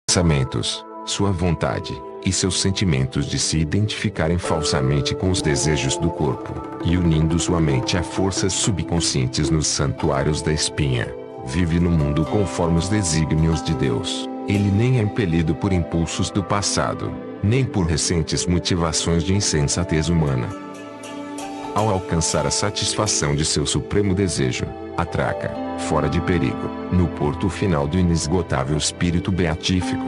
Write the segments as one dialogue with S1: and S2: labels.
S1: pensamentos, sua vontade, e seus sentimentos de se identificarem falsamente com os desejos do corpo, e unindo sua mente a forças subconscientes nos santuários da espinha, vive no mundo conforme os desígnios de Deus. Ele nem é impelido por impulsos do passado, nem por recentes motivações de insensatez humana. Ao alcançar a satisfação de seu supremo desejo, atraca, fora de perigo, no porto final do inesgotável espírito beatífico.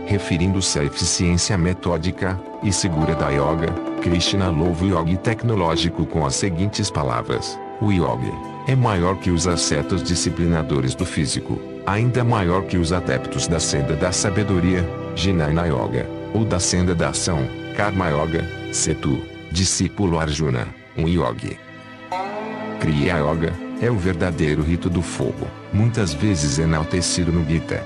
S1: Referindo-se à eficiência metódica e segura da yoga, Krishna louva o yoga tecnológico com as seguintes palavras: o yoga é maior que os ascetas disciplinadores do físico, ainda maior que os adeptos da senda da sabedoria, Jnana Yoga, ou da senda da ação, Karma Yoga. Se tu, discípulo Arjuna, um yogi. Kriya Yoga é o verdadeiro rito do fogo, muitas vezes enaltecido no Gita.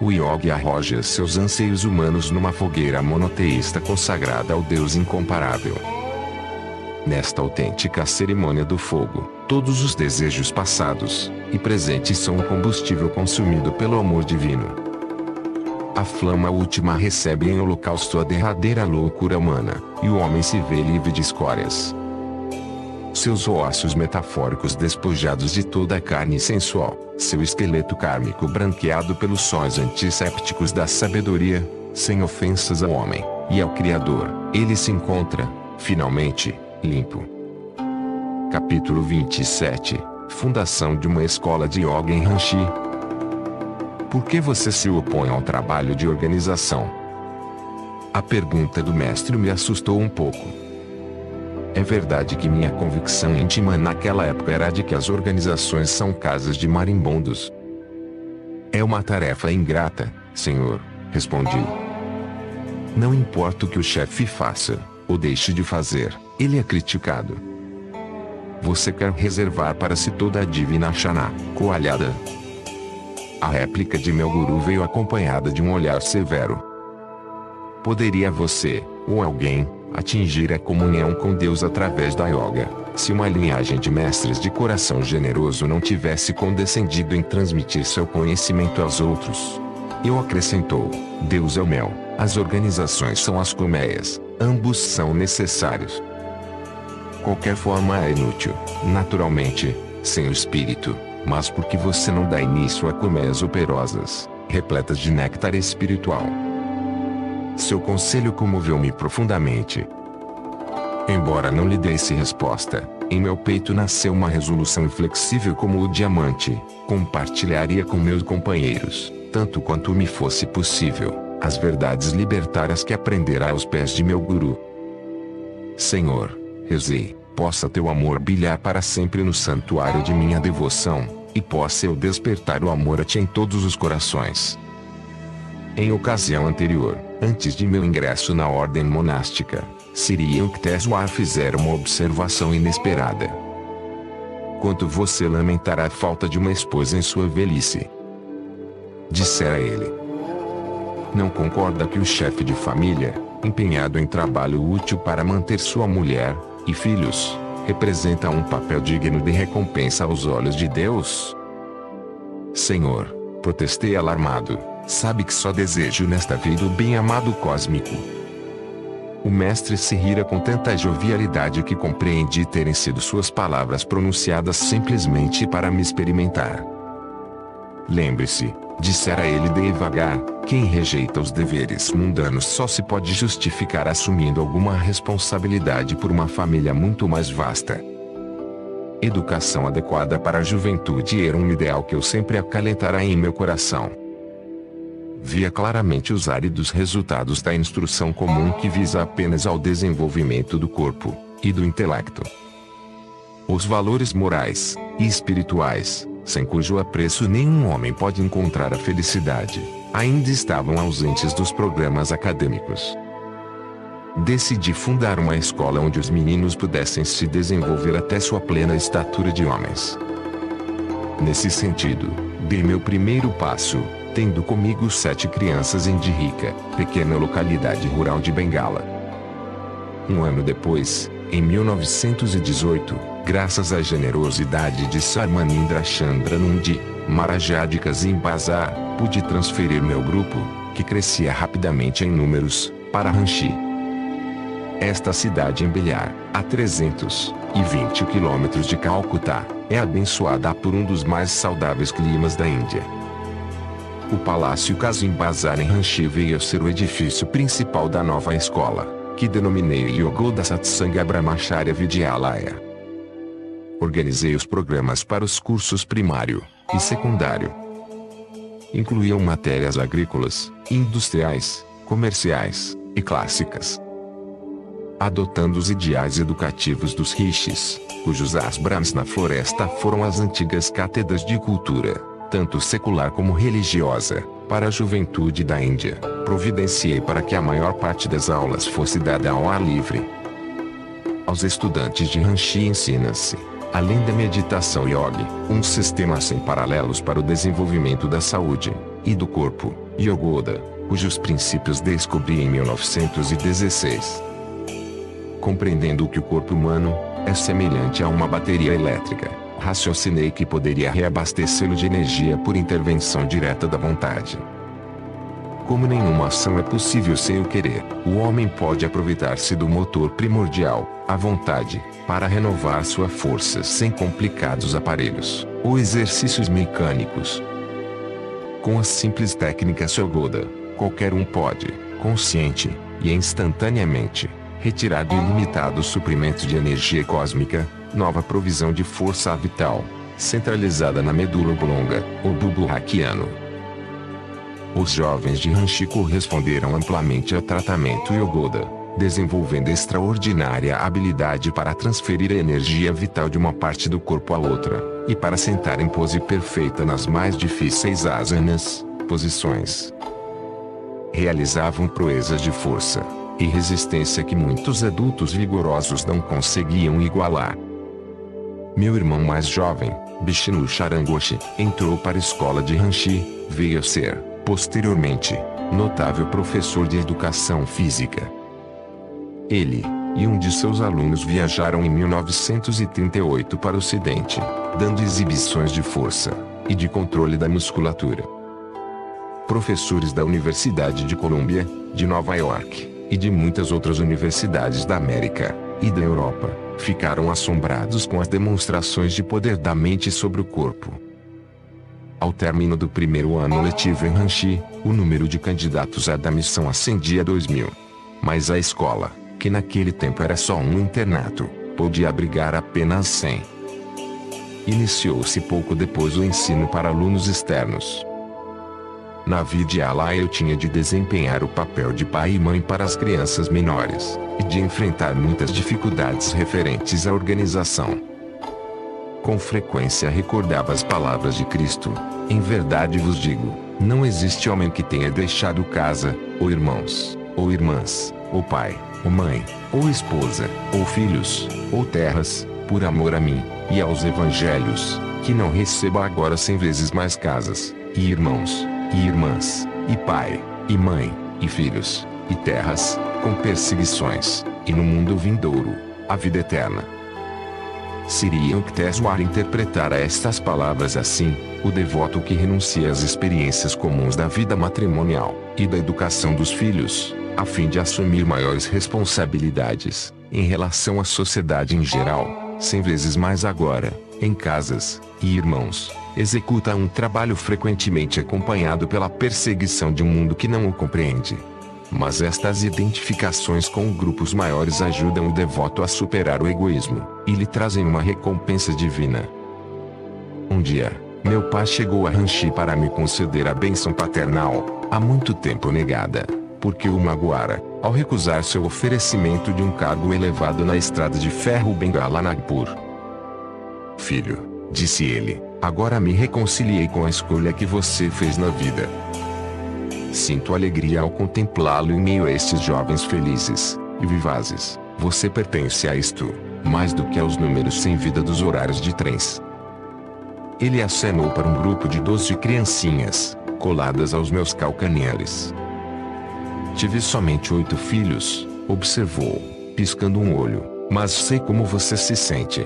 S1: O yogi arroja seus anseios humanos numa fogueira monoteísta consagrada ao Deus incomparável. Nesta autêntica cerimônia do fogo, todos os desejos passados e presentes são o combustível consumido pelo amor divino. A flama última recebe em holocausto a derradeira loucura humana, e o homem se vê livre de escórias. Seus ossos metafóricos despojados de toda a carne sensual, seu esqueleto kármico branqueado pelos sóis antissépticos da sabedoria, sem ofensas ao homem e ao Criador, ele se encontra, finalmente, limpo. Capítulo 27 – Fundação de uma escola de yoga em Ranchi. Por que você se opõe ao trabalho de organização? A pergunta do mestre me assustou um pouco. É verdade que minha convicção íntima naquela época era de que as organizações são casas de marimbondos. É uma tarefa ingrata, senhor, respondi. Não importa o que o chefe faça, ou deixe de fazer, ele é criticado. Você quer reservar para si toda a divina Shana, coalhada? A réplica de meu guru veio acompanhada de um olhar severo. Poderia você, ou alguém, atingir a comunhão com Deus através da yoga, se uma linhagem de mestres de coração generoso não tivesse condescendido em transmitir seu conhecimento aos outros? Eu acrescentou: Deus é o mel, as organizações são as colmeias, ambos são necessários. Qualquer forma é inútil, naturalmente, sem o espírito, mas porque você não dá início a colmeias operosas, repletas de néctar espiritual. Seu conselho comoveu-me profundamente. Embora não lhe desse resposta, em meu peito nasceu uma resolução inflexível como o diamante: compartilharia com meus companheiros, tanto quanto me fosse possível, as verdades libertárias que aprendera aos pés de meu guru. Senhor, rezei, possa teu amor brilhar para sempre no santuário de minha devoção, e possa eu despertar o amor a ti em todos os corações. Em ocasião anterior, antes de meu ingresso na ordem monástica, Sri Yukteswar fizera uma observação inesperada. Quanto você lamentará a falta de uma esposa em sua velhice? Dissera ele. Não concorda que o chefe de família, empenhado em trabalho útil para manter sua mulher e filhos, representa um papel digno de recompensa aos olhos de Deus? Senhor, protestei alarmado, sabe que só desejo nesta vida o bem-amado cósmico. O mestre se rira com tanta jovialidade que compreendi terem sido suas palavras pronunciadas simplesmente para me experimentar. Lembre-se, dissera ele devagar, quem rejeita os deveres mundanos só se pode justificar assumindo alguma responsabilidade por uma família muito mais vasta. Educação adequada para a juventude era um ideal que eu sempre acalentara em meu coração. Via claramente os áridos resultados da instrução comum que visa apenas ao desenvolvimento do corpo e do intelecto. Os valores morais e espirituais, sem cujo apreço nenhum homem pode encontrar a felicidade, ainda estavam ausentes dos programas acadêmicos. Decidi fundar uma escola onde os meninos pudessem se desenvolver até sua plena estatura de homens. Nesse sentido, dei meu primeiro passo, tendo comigo 7 crianças em Dihika, pequena localidade rural de Bengala. Um ano depois, em 1918, Graças à generosidade de Sarmanindra Chandranandi, Maharaja Kazim Bazar, pude transferir meu grupo, que crescia rapidamente em números, para Ranchi. Esta cidade em Bihar, a 320 quilômetros de Calcutá, é abençoada por um dos mais saudáveis climas da Índia. O Palácio Kazim Bazar em Ranchi veio a ser o edifício principal da nova escola, que denominei Yogoda Satsanga Brahmacharya Vidyalaya. Organizei os programas para os cursos primário e secundário. Incluíam matérias agrícolas, industriais, comerciais e clássicas. Adotando os ideais educativos dos rishis, cujos ashrams na floresta foram as antigas cátedras de cultura, tanto secular como religiosa, para a juventude da Índia, providenciei para que a maior parte das aulas fosse dada ao ar livre. Aos estudantes de Ranchi ensina-se, além da meditação yoga, um sistema sem paralelos para o desenvolvimento da saúde e do corpo, Yogoda, cujos princípios descobri em 1916. Compreendendo que o corpo humano é semelhante a uma bateria elétrica, raciocinei que poderia reabastecê-lo de energia por intervenção direta da vontade. Como nenhuma ação é possível sem o querer, o homem pode aproveitar-se do motor primordial, a vontade, para renovar sua força sem complicados aparelhos ou exercícios mecânicos. Com as simples técnicas Yogoda, qualquer um pode, consciente e instantaneamente, retirar do ilimitado suprimento de energia cósmica, nova provisão de força vital, centralizada na medula oblonga, ou bulbo raquiano. Os jovens de Ranchi corresponderam amplamente ao tratamento Yogoda, desenvolvendo extraordinária habilidade para transferir a energia vital de uma parte do corpo à outra, e para sentar em pose perfeita nas mais difíceis asanas, posições. Realizavam proezas de força e resistência que muitos adultos vigorosos não conseguiam igualar. Meu irmão mais jovem, Vishnu Charangoshi, entrou para a escola de Ranchi, veio a ser, posteriormente, notável professor de educação física. Ele e um de seus alunos viajaram em 1938 para o Ocidente, dando exibições de força e de controle da musculatura. Professores da Universidade de Colômbia, de Nova York, e de muitas outras universidades da América e da Europa, ficaram assombrados com as demonstrações de poder da mente sobre o corpo. Ao término do primeiro ano letivo em Ranchi, o número de candidatos à admissão ascendia a 2.000. Mas a escola, que naquele tempo era só um internato, podia abrigar apenas 100. Iniciou-se pouco depois o ensino para alunos externos. Na Vidyalaya eu tinha de desempenhar o papel de pai e mãe para as crianças menores, e de enfrentar muitas dificuldades referentes à organização. Com frequência recordava as palavras de Cristo: em verdade vos digo, não existe homem que tenha deixado casa, ou irmãos, ou irmãs, ou pai, ou mãe, ou esposa, ou filhos, ou terras, por amor a mim, e aos evangelhos, que não receba agora 100 vezes mais casas, e irmãos, e irmãs, e pai, e mãe, e filhos, e terras, com perseguições, e no mundo vindouro, a vida eterna. Sri Yukteswar interpretara estas palavras assim: o devoto que renuncia às experiências comuns da vida matrimonial e da educação dos filhos, a fim de assumir maiores responsabilidades, em relação à sociedade em geral, 100 vezes mais agora, em casas e irmãos, executa um trabalho frequentemente acompanhado pela perseguição de um mundo que não o compreende. Mas estas identificações com grupos maiores ajudam o devoto a superar o egoísmo, e lhe trazem uma recompensa divina. Um dia, meu pai chegou a Ranchi para me conceder a bênção paternal, há muito tempo negada, porque o magoara, ao recusar seu oferecimento de um cargo elevado na estrada de ferro Bengala-Nagpur. Filho, disse ele, agora me reconciliei com a escolha que você fez na vida. Sinto alegria ao contemplá-lo em meio a estes jovens felizes e vivazes. Você pertence a isto, mais do que aos números sem vida dos horários de trens. Ele acenou para um grupo de 12 criancinhas, coladas aos meus calcanhares. Tive somente 8 filhos, observou, piscando um olho, mas sei como você se sente.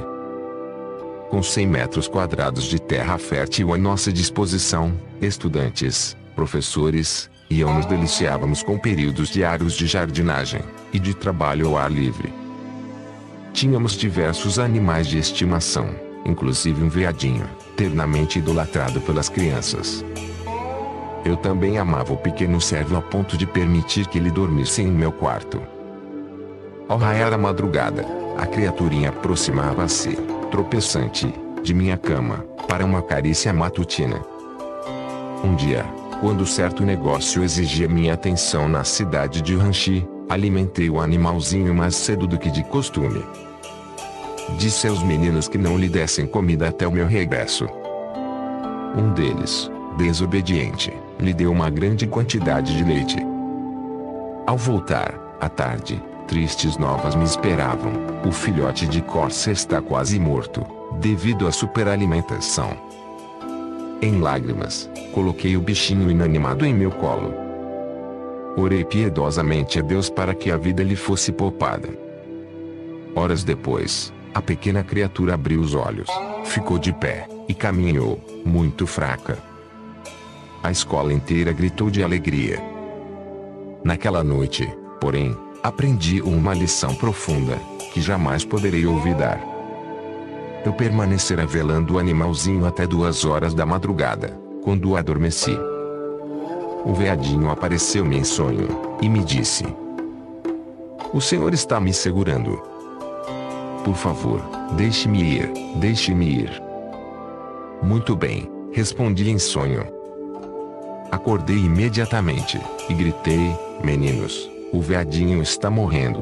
S1: Com 100 metros quadrados de terra fértil à nossa disposição, estudantes, professores e eu nos deliciávamos com períodos diários de jardinagem e de trabalho ao ar livre. Tínhamos diversos animais de estimação, inclusive um veadinho, ternamente idolatrado pelas crianças. Eu também amava o pequeno servo a ponto de permitir que ele dormisse em meu quarto. Ao raiar a madrugada, a criaturinha aproximava-se, tropeçante, de minha cama, para uma carícia matutina. Um dia, quando certo negócio exigia minha atenção na cidade de Ranchi, alimentei o animalzinho mais cedo do que de costume. Disse aos meninos que não lhe dessem comida até o meu regresso. Um deles, desobediente, lhe deu uma grande quantidade de leite. Ao voltar, à tarde, tristes novas me esperavam. O filhote de corça está quase morto, devido à superalimentação. Em lágrimas, coloquei o bichinho inanimado em meu colo. Orei piedosamente a Deus para que a vida lhe fosse poupada. Horas depois, a pequena criatura abriu os olhos, ficou de pé, e caminhou, muito fraca. A escola inteira gritou de alegria. Naquela noite, porém, aprendi uma lição profunda, que jamais poderei olvidar. Eu permanecera velando o animalzinho até 2 horas da madrugada, quando adormeci. O veadinho apareceu-me em sonho, e me disse: "O senhor está me segurando. Por favor, deixe-me ir, deixe-me ir." "Muito bem", respondi em sonho. Acordei imediatamente, e gritei: "Meninos, o veadinho está morrendo."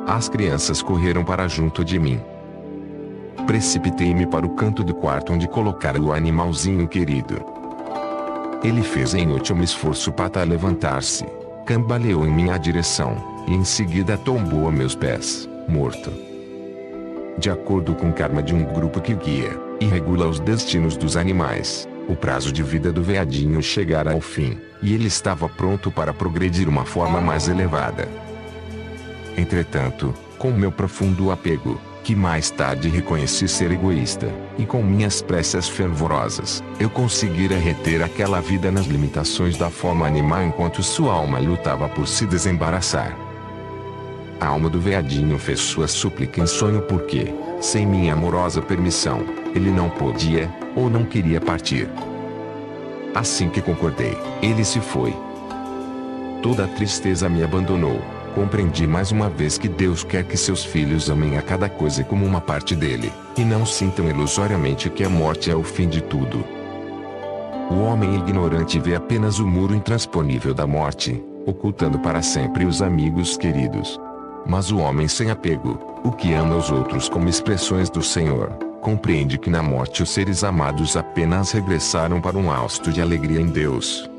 S1: As crianças correram para junto de mim. Precipitei-me para o canto do quarto onde colocara o animalzinho querido. Ele fez em último esforço para levantar-se, cambaleou em minha direção, e em seguida tombou a meus pés, morto. De acordo com o karma de um grupo que guia e regula os destinos dos animais, o prazo de vida do veadinho chegara ao fim, e ele estava pronto para progredir uma forma mais elevada. Entretanto, com meu profundo apego, que mais tarde reconheci ser egoísta, e com minhas preces fervorosas, eu conseguira reter aquela vida nas limitações da forma animal enquanto sua alma lutava por se desembaraçar. A alma do veadinho fez sua súplica em sonho porque, sem minha amorosa permissão, ele não podia, ou não queria partir. Assim que concordei, ele se foi. Toda a tristeza me abandonou. Compreendi mais uma vez que Deus quer que seus filhos amem a cada coisa como uma parte dele, e não sintam ilusoriamente que a morte é o fim de tudo. O homem ignorante vê apenas o muro intransponível da morte, ocultando para sempre os amigos queridos. Mas o homem sem apego, o que ama os outros como expressões do Senhor, compreende que na morte os seres amados apenas regressaram para um hausto de alegria em Deus.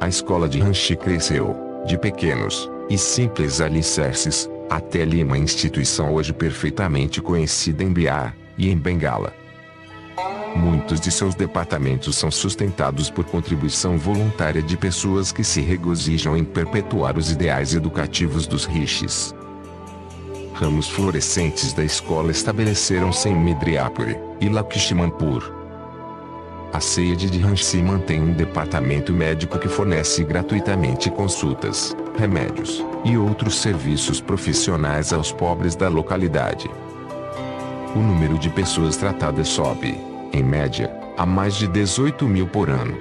S1: A escola de Ranchi cresceu, de pequenos e simples alicerces, até ali uma instituição hoje perfeitamente conhecida em Bihar e em Bengala. Muitos de seus departamentos são sustentados por contribuição voluntária de pessoas que se regozijam em perpetuar os ideais educativos dos rishis. Ramos florescentes da escola estabeleceram-se em Midriapur e Lakshmanpur. A sede de Ranchi mantém um departamento médico que fornece gratuitamente consultas, remédios e outros serviços profissionais aos pobres da localidade. O número de pessoas tratadas sobe, em média, a mais de 18.000 por ano.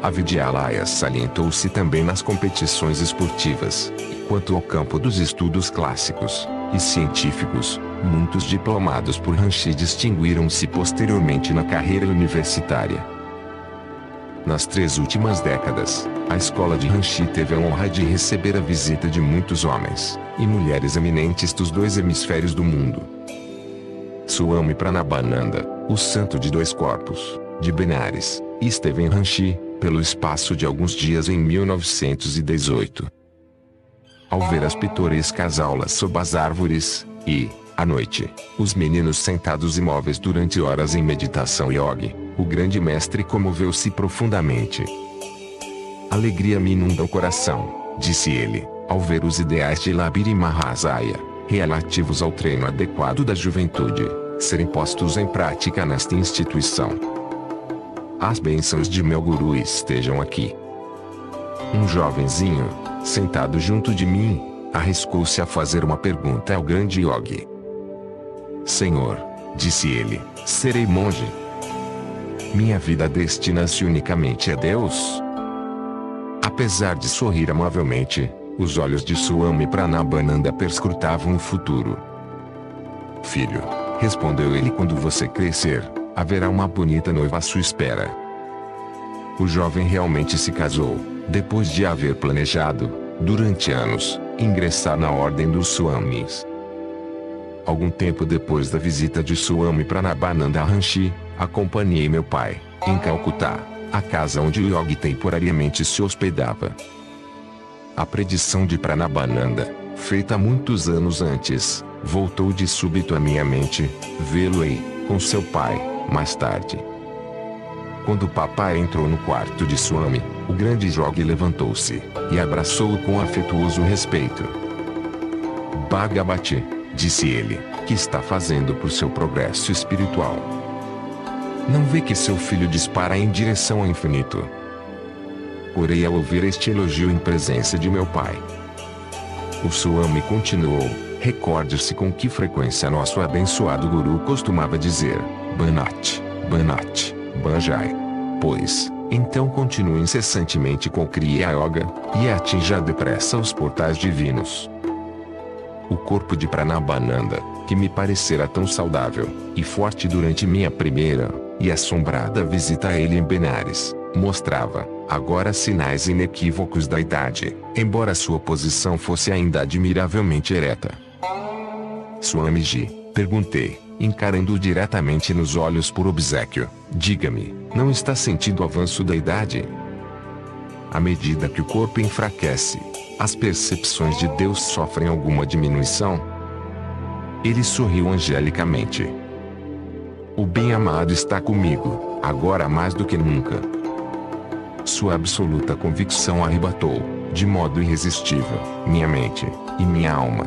S1: A Vidyalaya salientou-se também nas competições esportivas. Quanto ao campo dos estudos clássicos e científicos, muitos diplomados por Ranchi distinguiram-se posteriormente na carreira universitária. Nas 3 últimas décadas, a escola de Ranchi teve a honra de receber a visita de muitos homens e mulheres eminentes dos 2 hemisférios do mundo. Swami Pranabananda, o santo de 2 corpos, de Benares, esteve em Ranchi, pelo espaço de alguns dias em 1918. Ao ver as pitorescas aulas sob as árvores, e, à noite, os meninos sentados imóveis durante horas em meditação yogi, o grande mestre comoveu-se profundamente. "Alegria me inunda o coração", disse ele, ao ver os ideais de Labiri Mahasaya, relativos ao treino adequado da juventude, serem postos em prática nesta instituição. As bênçãos de meu guru estejam aqui. Um jovenzinho, sentado junto de mim, arriscou-se a fazer uma pergunta ao grande yogi. Senhor, disse ele, serei monge? Minha vida destina-se unicamente a Deus? Apesar de sorrir amavelmente, os olhos de Swami Pranabananda perscrutavam o futuro. Filho, respondeu ele, quando você crescer, haverá uma bonita noiva à sua espera. O jovem realmente se casou, depois de haver planejado, durante anos, ingressar na ordem dos Swamis. Algum tempo depois da visita de Swami Pranabananda a Ranchi, acompanhei meu pai, em Calcutá, a casa onde o yogi temporariamente se hospedava. A predição de Pranabananda, feita muitos anos antes, voltou de súbito à minha mente, vê-lo-ei, com seu pai, mais tarde. Quando o papai entrou no quarto de Swami, o grande yogi levantou-se, e abraçou-o com afetuoso respeito. Bhagavati, disse ele, que está fazendo por seu progresso espiritual? Não vê que seu filho dispara em direção ao infinito? Corei ao ouvir este elogio em presença de meu pai. O Swami continuou, recorde-se com que frequência nosso abençoado guru costumava dizer, Banat, Banat, Banjai. Pois, então continue incessantemente com Kriya Yoga, e atinja depressa os portais divinos. O corpo de Pranabananda, que me parecera tão saudável e forte durante minha primeira e assombrada visita a ele em Benares, mostrava, agora, sinais inequívocos da idade, embora sua posição fosse ainda admiravelmente ereta. Swamiji, perguntei, encarando-o diretamente nos olhos por obséquio, diga-me, não está sentindo o avanço da idade? À medida que o corpo enfraquece, as percepções de Deus sofrem alguma diminuição? Ele sorriu angelicamente. O bem-amado está comigo, agora mais do que nunca. Sua absoluta convicção arrebatou, de modo irresistível, minha mente e minha alma.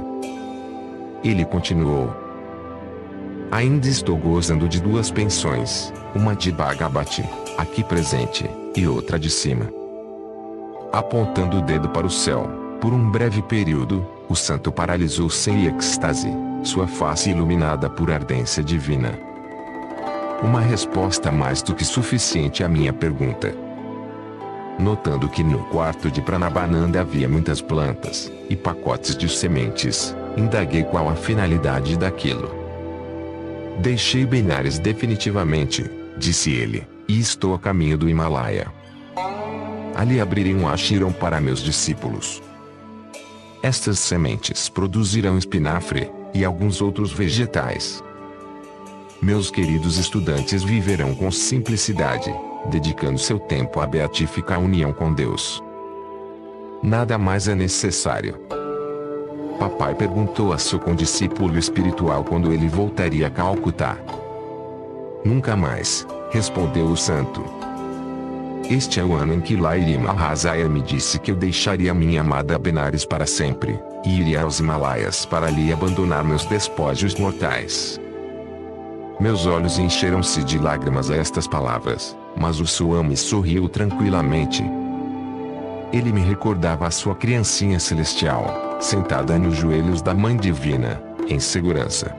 S1: Ele continuou. Ainda estou gozando de duas pensões, uma de Bhagavati, aqui presente, e outra de cima. Apontando o dedo para o céu, por um breve período, o santo paralisou-se em êxtase, sua face iluminada por ardência divina. Uma resposta mais do que suficiente à minha pergunta. Notando que no quarto de Pranabananda havia muitas plantas e pacotes de sementes, indaguei qual a finalidade daquilo. Deixei Benares definitivamente, disse ele, e estou a caminho do Himalaia. Ali abrirei um ashram para meus discípulos. Estas sementes produzirão espinafre e alguns outros vegetais. Meus queridos estudantes viverão com simplicidade, dedicando seu tempo à beatífica união com Deus. Nada mais é necessário. Papai perguntou a seu condiscípulo espiritual quando ele voltaria a Calcutá. Nunca mais, respondeu o santo. Este é o ano em que Lairi Mahasaya me disse que eu deixaria minha amada Benares para sempre, e iria aos Himalaias para ali abandonar meus despojos mortais. Meus olhos encheram-se de lágrimas a estas palavras, mas o Swami sorriu tranquilamente. Ele me recordava a sua criancinha celestial, sentada nos joelhos da Mãe Divina, em segurança.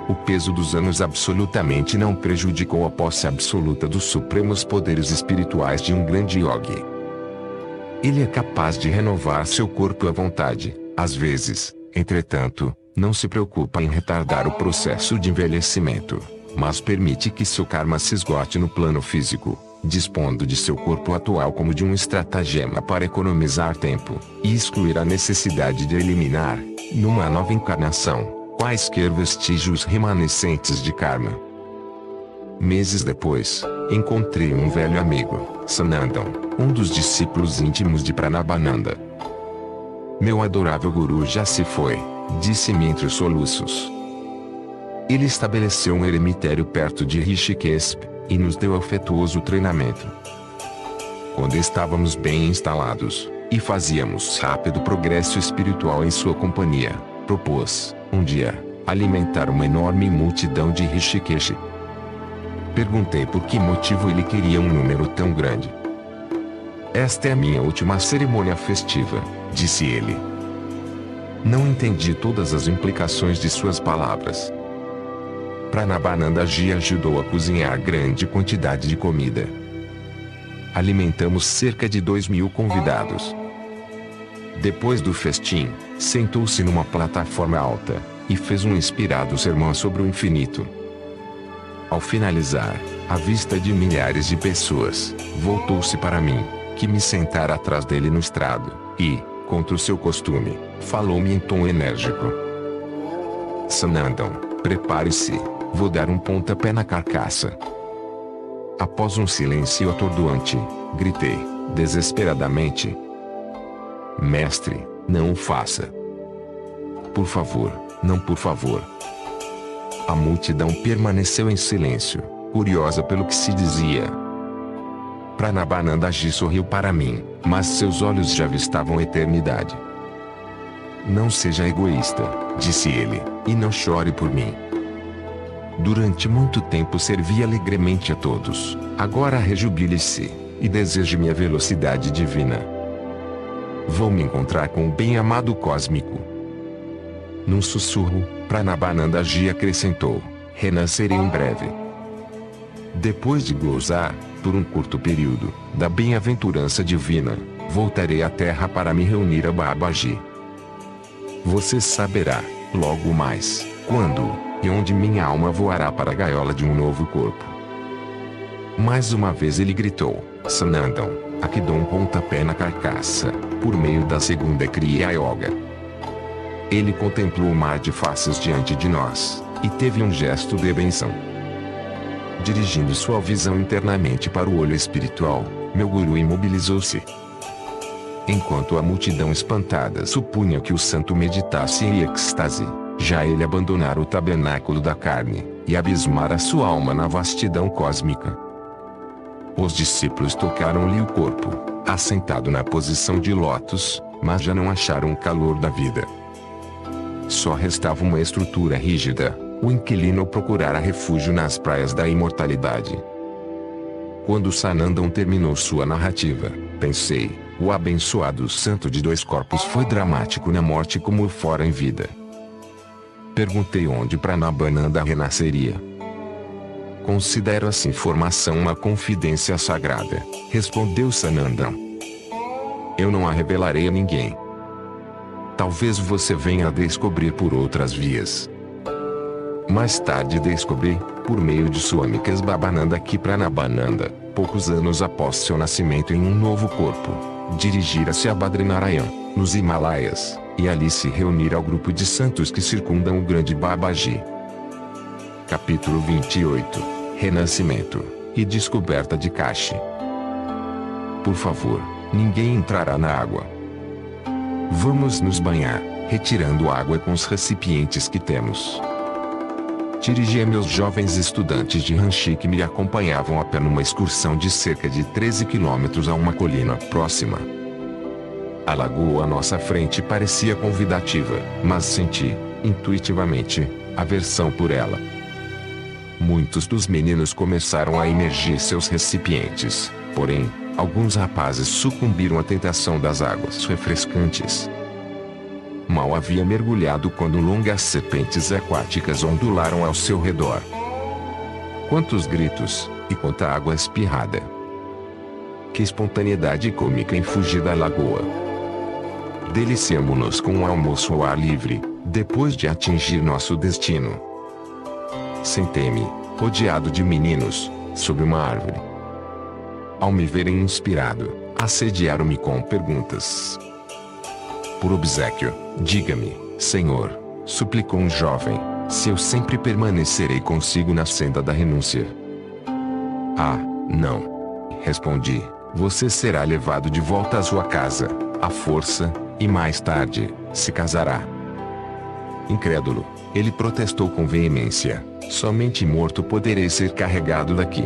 S1: O peso dos anos absolutamente não prejudicou a posse absoluta dos supremos poderes espirituais de um grande yogi. Ele é capaz de renovar seu corpo à vontade, às vezes, entretanto, não se preocupa em retardar o processo de envelhecimento, mas permite que seu karma se esgote no plano físico, dispondo de seu corpo atual como de um estratagema para economizar tempo, e excluir a necessidade de eliminar, numa nova encarnação, quaisquer vestígios remanescentes de karma. Meses depois, encontrei um velho amigo, Sanandan, um dos discípulos íntimos de Pranabananda. Meu adorável guru já se foi, disse-me entre os soluços. Ele estabeleceu um eremitério perto de Rishikesh, e nos deu afetuoso treinamento. Quando estávamos bem instalados, e fazíamos rápido progresso espiritual em sua companhia, propôs, um dia, alimentar uma enorme multidão de Rishikesh. Perguntei por que motivo ele queria um número tão grande. Esta é a minha última cerimônia festiva, disse ele. Não entendi todas as implicações de suas palavras. Pranabananda Ji ajudou a cozinhar grande quantidade de comida. Alimentamos cerca de 2.000 convidados. Depois do festim, sentou-se numa plataforma alta e fez um inspirado sermão sobre o infinito. Ao finalizar, à vista de milhares de pessoas, voltou-se para mim, que me sentara atrás dele no estrado, e, contra o seu costume, falou-me em tom enérgico. Sanandam, prepare-se, vou dar um pontapé na carcaça. Após um silêncio atordoante, gritei, desesperadamente: Mestre, não o faça. Por favor, não, por favor. A multidão permaneceu em silêncio, curiosa pelo que se dizia. Pranabananda Ji sorriu para mim, mas seus olhos já avistavam a eternidade. Não seja egoísta, disse ele, e não chore por mim. Durante muito tempo servi alegremente a todos, agora rejubile-se, e deseje minha velocidade divina. Vou me encontrar com o bem-amado cósmico. Num sussurro, Pranabananda Ji acrescentou: renascerei em breve. Depois de gozar, por um curto período, da bem-aventurança divina, voltarei à Terra para me reunir a Babaji. Você saberá, logo mais, quando e onde minha alma voará para a gaiola de um novo corpo. Mais uma vez ele gritou: Sanandam, aqui dou um pontapé na carcaça, por meio da segunda Kriya Yoga. Ele contemplou o mar de faces diante de nós, e teve um gesto de benção. Dirigindo sua visão internamente para o olho espiritual, meu guru imobilizou-se. Enquanto a multidão espantada supunha que o santo meditasse em êxtase, já ele abandonara o tabernáculo da carne, e abismara sua alma na vastidão cósmica. Os discípulos tocaram-lhe o corpo, assentado na posição de lótus, mas já não acharam o calor da vida. Só restava uma estrutura rígida, o inquilino procurara refúgio nas praias da imortalidade. Quando Sanandam terminou sua narrativa, pensei, o abençoado santo de dois corpos foi dramático na morte como fora em vida. Perguntei onde Pranabananda renasceria. Considero essa informação uma confidência sagrada, respondeu Sanandam. Eu não a revelarei a ninguém. Talvez você venha a descobrir por outras vias. Mais tarde descobri, por meio de Swami Kesbabananda, que Pranabananda, poucos anos após seu nascimento em um novo corpo, dirigira-se a Badrinarayan, nos Himalaias, e ali se reunir ao grupo de santos que circundam o grande Babaji. Capítulo 28 – Renascimento e Descoberta de Kashi. Por favor, ninguém entrará na água. Vamos nos banhar, retirando água com os recipientes que temos. Dirigi a meus jovens estudantes de Ranchi que me acompanhavam a pé numa excursão de cerca de 13 quilômetros a uma colina próxima. A lagoa à nossa frente parecia convidativa, mas senti, intuitivamente, aversão por ela. Muitos dos meninos começaram a imergir seus recipientes, porém, alguns rapazes sucumbiram à tentação das águas refrescantes. Mal havia mergulhado quando longas serpentes aquáticas ondularam ao seu redor. Quantos gritos, e quanta água espirrada! Que espontaneidade cômica em fugir da lagoa! Deliciamo-nos com um almoço ao ar livre, depois de atingir nosso destino. Sentei-me, rodeado de meninos, sob uma árvore. Ao me verem inspirado, assediaram-me com perguntas. Por obséquio, diga-me, Senhor, suplicou um jovem, se eu sempre permanecerei consigo na senda da renúncia. Ah, não. Respondi, você será levado de volta à sua casa, à força, e mais tarde, se casará. Incrédulo, ele protestou com veemência, somente morto poderei ser carregado daqui.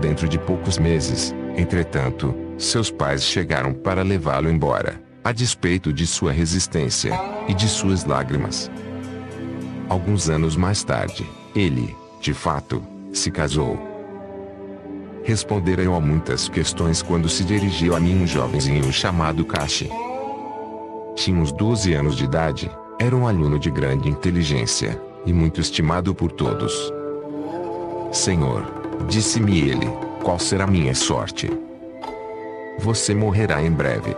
S1: Dentro de poucos meses, entretanto, seus pais chegaram para levá-lo embora, a despeito de sua resistência, e de suas lágrimas. Alguns anos mais tarde, ele, de fato, se casou. Responderam a muitas questões quando se dirigiu a mim um jovenzinho chamado Kashi. Tinha uns 12 anos de idade, era um aluno de grande inteligência, e muito estimado por todos. Senhor, disse-me ele, qual será minha sorte? Você morrerá em breve.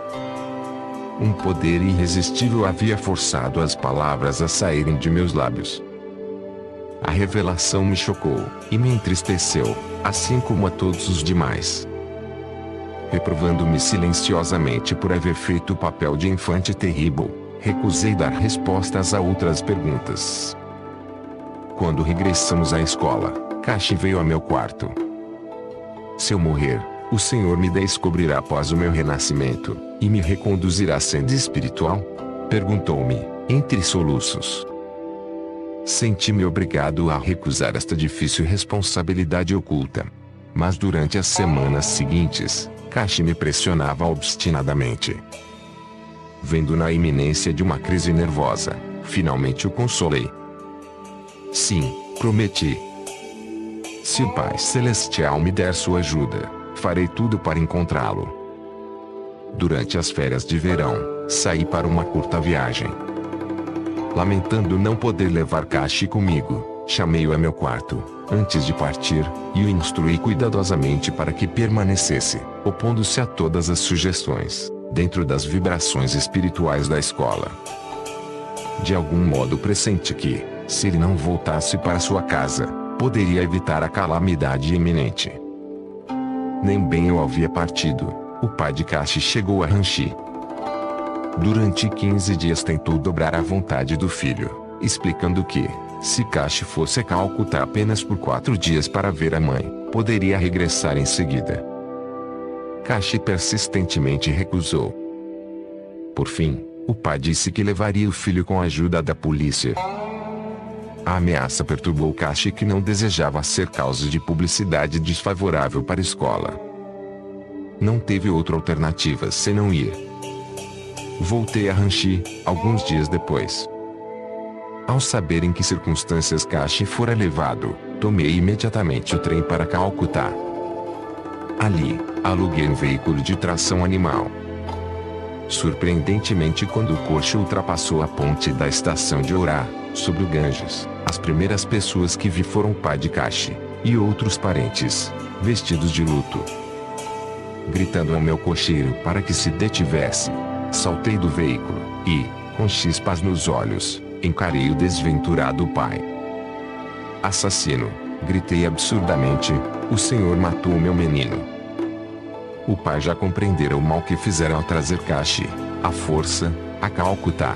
S1: Um poder irresistível havia forçado as palavras a saírem de meus lábios. A revelação me chocou, e me entristeceu, assim como a todos os demais. Reprovando-me silenciosamente por haver feito o papel de infante terrível, recusei dar respostas a outras perguntas. Quando regressamos à escola, Kashi veio ao meu quarto. Se eu morrer, o Senhor me descobrirá após o meu renascimento, e me reconduzirá à senda espiritual? Perguntou-me, entre soluços. Senti-me obrigado a recusar esta difícil responsabilidade oculta. Mas durante as semanas seguintes, Kashi me pressionava obstinadamente. Vendo na iminência de uma crise nervosa, finalmente o consolei. Sim, prometi. Se o Pai Celestial me der sua ajuda, farei tudo para encontrá-lo. Durante as férias de verão, saí para uma curta viagem. Lamentando não poder levar Kashi comigo, chamei-o a meu quarto, antes de partir, e o instruí cuidadosamente para que permanecesse, opondo-se a todas as sugestões, dentro das vibrações espirituais da escola. De algum modo pressenti que, se ele não voltasse para sua casa, poderia evitar a calamidade iminente. Nem bem eu havia partido, o pai de Kashi chegou a Ranchi. Durante 15 dias tentou dobrar a vontade do filho, explicando que, se Kashi fosse a Calcutá apenas por 4 dias para ver a mãe, poderia regressar em seguida. Kashi persistentemente recusou. Por fim, o pai disse que levaria o filho com a ajuda da polícia. A ameaça perturbou Kashi, que não desejava ser causa de publicidade desfavorável para a escola. Não teve outra alternativa senão ir. Voltei a Ranchi, alguns dias depois. Ao saber em que circunstâncias Kashi fora levado, tomei imediatamente o trem para Calcutá. Ali, aluguei um veículo de tração animal. Surpreendentemente, quando o coche ultrapassou a ponte da estação de Orá, sobre o Ganges, as primeiras pessoas que vi foram o pai de Kashi, e outros parentes, vestidos de luto. Gritando ao meu cocheiro para que se detivesse, saltei do veículo, e, com chispas nos olhos, encarei o desventurado pai. Assassino, gritei absurdamente, o senhor matou meu menino. O pai já compreendera o mal que fizera ao trazer Kashi, à força, a Calcutá.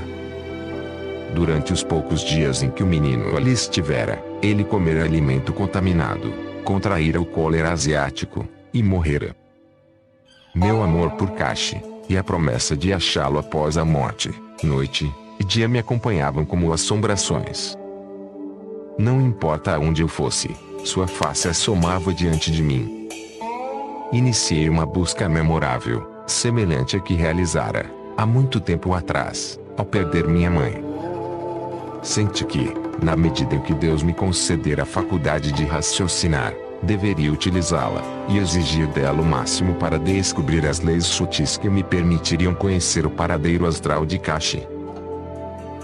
S1: Durante os poucos dias em que o menino ali estivera, ele comera alimento contaminado, contraíra o cólera asiático, e morrera. Meu amor por Kashi, e a promessa de achá-lo após a morte, noite e dia me acompanhavam como assombrações. Não importa aonde eu fosse, sua face assomava diante de mim. Iniciei uma busca memorável, semelhante à que realizara, há muito tempo atrás, ao perder minha mãe. Senti que, na medida em que Deus me concedera a faculdade de raciocinar, deveria utilizá-la, e exigir dela o máximo para descobrir as leis sutis que me permitiriam conhecer o paradeiro astral de Kashi.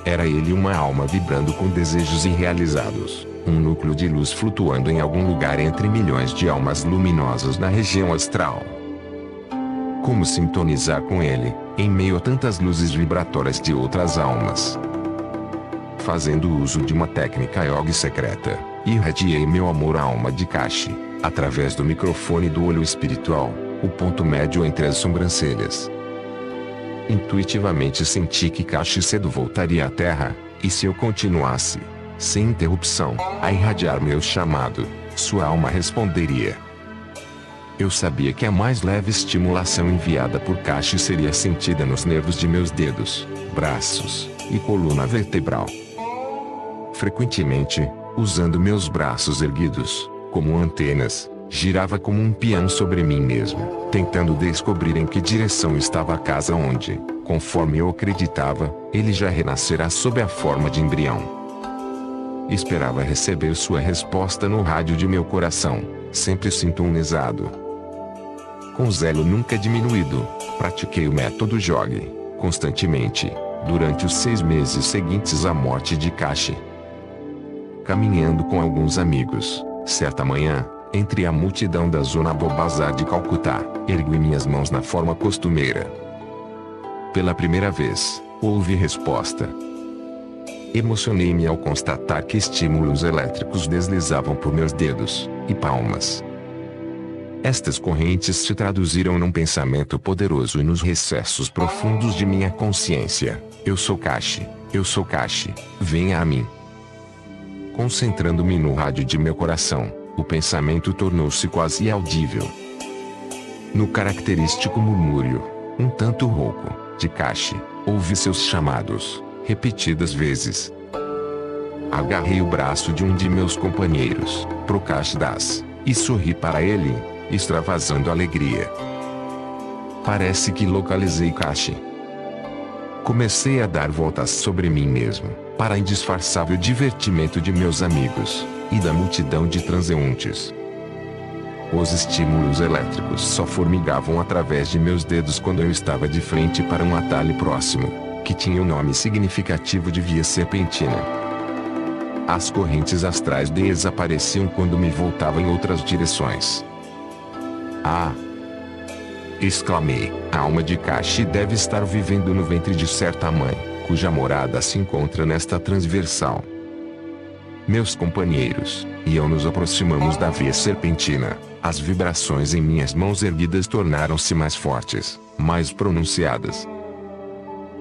S1: Era ele uma alma vibrando com desejos irrealizados, um núcleo de luz flutuando em algum lugar entre milhões de almas luminosas na região astral. Como sintonizar com ele, em meio a tantas luzes vibratórias de outras almas? Fazendo uso de uma técnica yoga secreta, irradiei meu amor à alma de Kashi, através do microfone do olho espiritual, o ponto médio entre as sobrancelhas. Intuitivamente senti que Kashi cedo voltaria à Terra, e se eu continuasse, sem interrupção, a irradiar meu chamado, sua alma responderia. Eu sabia que a mais leve estimulação enviada por Kashi seria sentida nos nervos de meus dedos, braços e coluna vertebral. Frequentemente, usando meus braços erguidos, como antenas, girava como um peão sobre mim mesmo, tentando descobrir em que direção estava a casa onde, conforme eu acreditava, ele já renascerá sob a forma de embrião. Esperava receber sua resposta no rádio de meu coração, sempre sintonizado. Com zelo nunca diminuído, pratiquei o método Jogue, constantemente, durante os 6 meses seguintes à morte de Kashi. Caminhando com alguns amigos, certa manhã, entre a multidão da zona do Bazar de Calcutá, ergui minhas mãos na forma costumeira. Pela primeira vez, houve resposta. Emocionei-me ao constatar que estímulos elétricos deslizavam por meus dedos e palmas. Estas correntes se traduziram num pensamento poderoso e nos recessos profundos de minha consciência: eu sou Kashi, venha a mim. Concentrando-me no rádio de meu coração, o pensamento tornou-se quase audível. No característico murmúrio, um tanto rouco, de Kashi, ouvi seus chamados, repetidas vezes. Agarrei o braço de um de meus companheiros, Prakash Das, e sorri para ele, extravasando alegria. Parece que localizei Kashi. Comecei a dar voltas sobre mim mesmo, para indisfarçável divertimento de meus amigos, e da multidão de transeuntes. Os estímulos elétricos só formigavam através de meus dedos quando eu estava de frente para um atalho próximo, que tinha o nome significativo de Via Serpentina. As correntes astrais desapareciam quando me voltava em outras direções. Ah! Exclamei, a alma de Kashi deve estar vivendo no ventre de certa mãe, cuja morada se encontra nesta transversal. Meus companheiros e eu nos aproximamos da Via Serpentina. As vibrações em minhas mãos erguidas tornaram-se mais fortes, mais pronunciadas.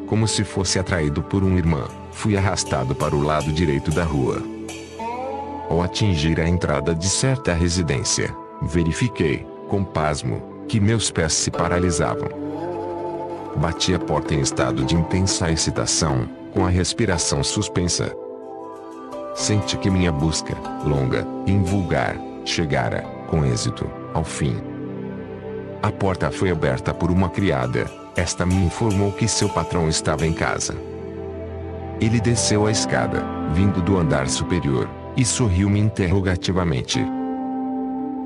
S1: Como se fosse atraído por uma irmã, fui arrastado para o lado direito da rua. Ao atingir a entrada de certa residência, verifiquei, com pasmo, que meus pés se paralisavam. Bati a porta em estado de intensa excitação, com a respiração suspensa. Senti que minha busca, longa e invulgar, chegara, com êxito, ao fim. A porta foi aberta por uma criada. Esta me informou que seu patrão estava em casa. Ele desceu a escada, vindo do andar superior, e sorriu-me interrogativamente.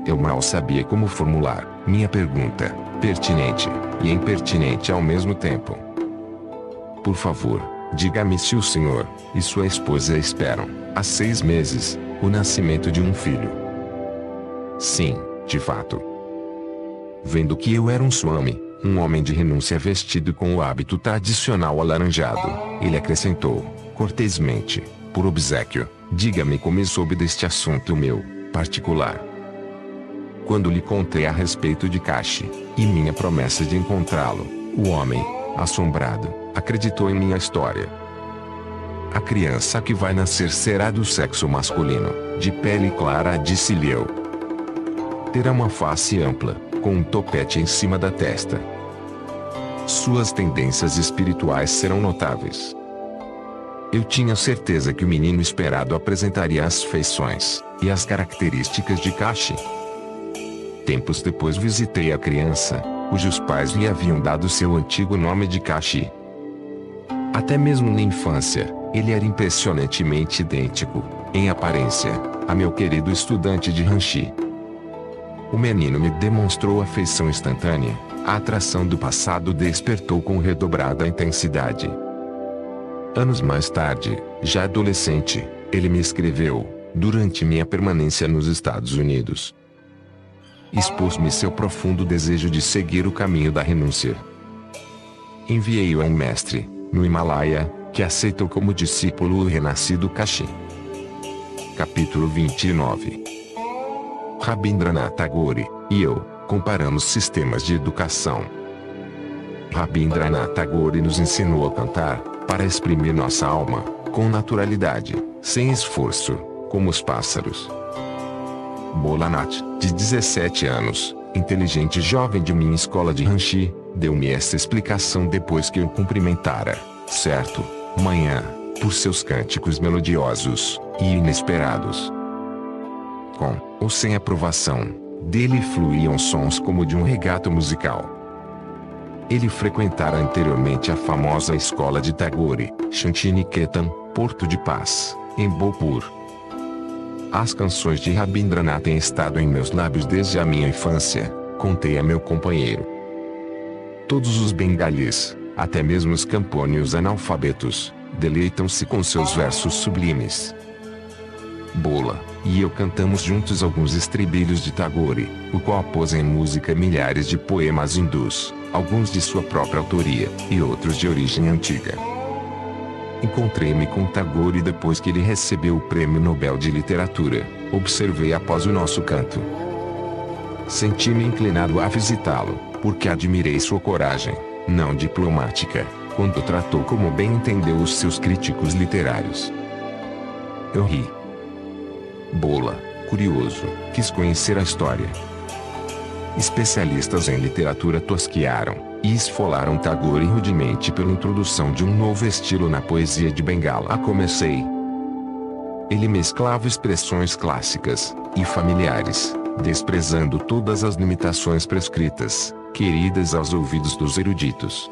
S1: Eu mal sabia como formular minha pergunta, pertinente e impertinente ao mesmo tempo. Por favor, diga-me se o senhor e sua esposa esperam, há 6 meses, o nascimento de um filho. Sim, de fato. Vendo que eu era um swami, um homem de renúncia vestido com o hábito tradicional alaranjado, ele acrescentou, cortesmente, por obséquio, diga-me como soube deste assunto meu, particular. Quando lhe contei a respeito de Kashi, e minha promessa de encontrá-lo, o homem, assombrado, acreditou em minha história. A criança que vai nascer será do sexo masculino, de pele clara, disse-lhe eu. Terá uma face ampla, com um topete em cima da testa. Suas tendências espirituais serão notáveis. Eu tinha certeza que o menino esperado apresentaria as feições e as características de Kashi. Tempos depois visitei a criança, cujos pais lhe haviam dado seu antigo nome de Kashi. Até mesmo na infância, ele era impressionantemente idêntico, em aparência, a meu querido estudante de Ranchi. O menino me demonstrou afeição instantânea, a atração do passado despertou com redobrada intensidade. Anos mais tarde, já adolescente, ele me escreveu, durante minha permanência nos Estados Unidos. Expôs-me seu profundo desejo de seguir o caminho da renúncia. Enviei-o a um mestre, no Himalaia, que aceitou como discípulo o renascido Kashi. Capítulo 29. Rabindranath Tagore e eu comparamos sistemas de educação. Rabindranath Tagore nos ensinou a cantar, para exprimir nossa alma, com naturalidade, sem esforço, como os pássaros. Bolanath, de 17 anos, inteligente jovem de minha escola de Ranchi, deu-me esta explicação depois que eu cumprimentara, certo, manhã, por seus cânticos melodiosos e inesperados. Com ou sem aprovação, dele fluíam sons como de um regato musical. Ele frequentara anteriormente a famosa escola de Tagore, Shantiniketan, Porto de Paz, em Bhopur. As canções de Rabindranath têm estado em meus lábios desde a minha infância, contei a meu companheiro. Todos os bengalis, até mesmo os campônios analfabetos, deleitam-se com seus versos sublimes. Bola e eu cantamos juntos alguns estribilhos de Tagore, o qual pôs em música milhares de poemas hindus, alguns de sua própria autoria, e outros de origem antiga. Encontrei-me com Tagore depois que ele recebeu o Prêmio Nobel de Literatura, observei após o nosso canto. Senti-me inclinado a visitá-lo, porque admirei sua coragem, não diplomática, quando tratou como bem entendeu os seus críticos literários. Eu ri. Bola, curioso, quis conhecer a história. Especialistas em literatura tosquiaram e esfolaram Tagore rudemente pela introdução de um novo estilo na poesia de Bengala. Comecei. Ele mesclava expressões clássicas e familiares, desprezando todas as limitações prescritas, queridas aos ouvidos dos eruditos.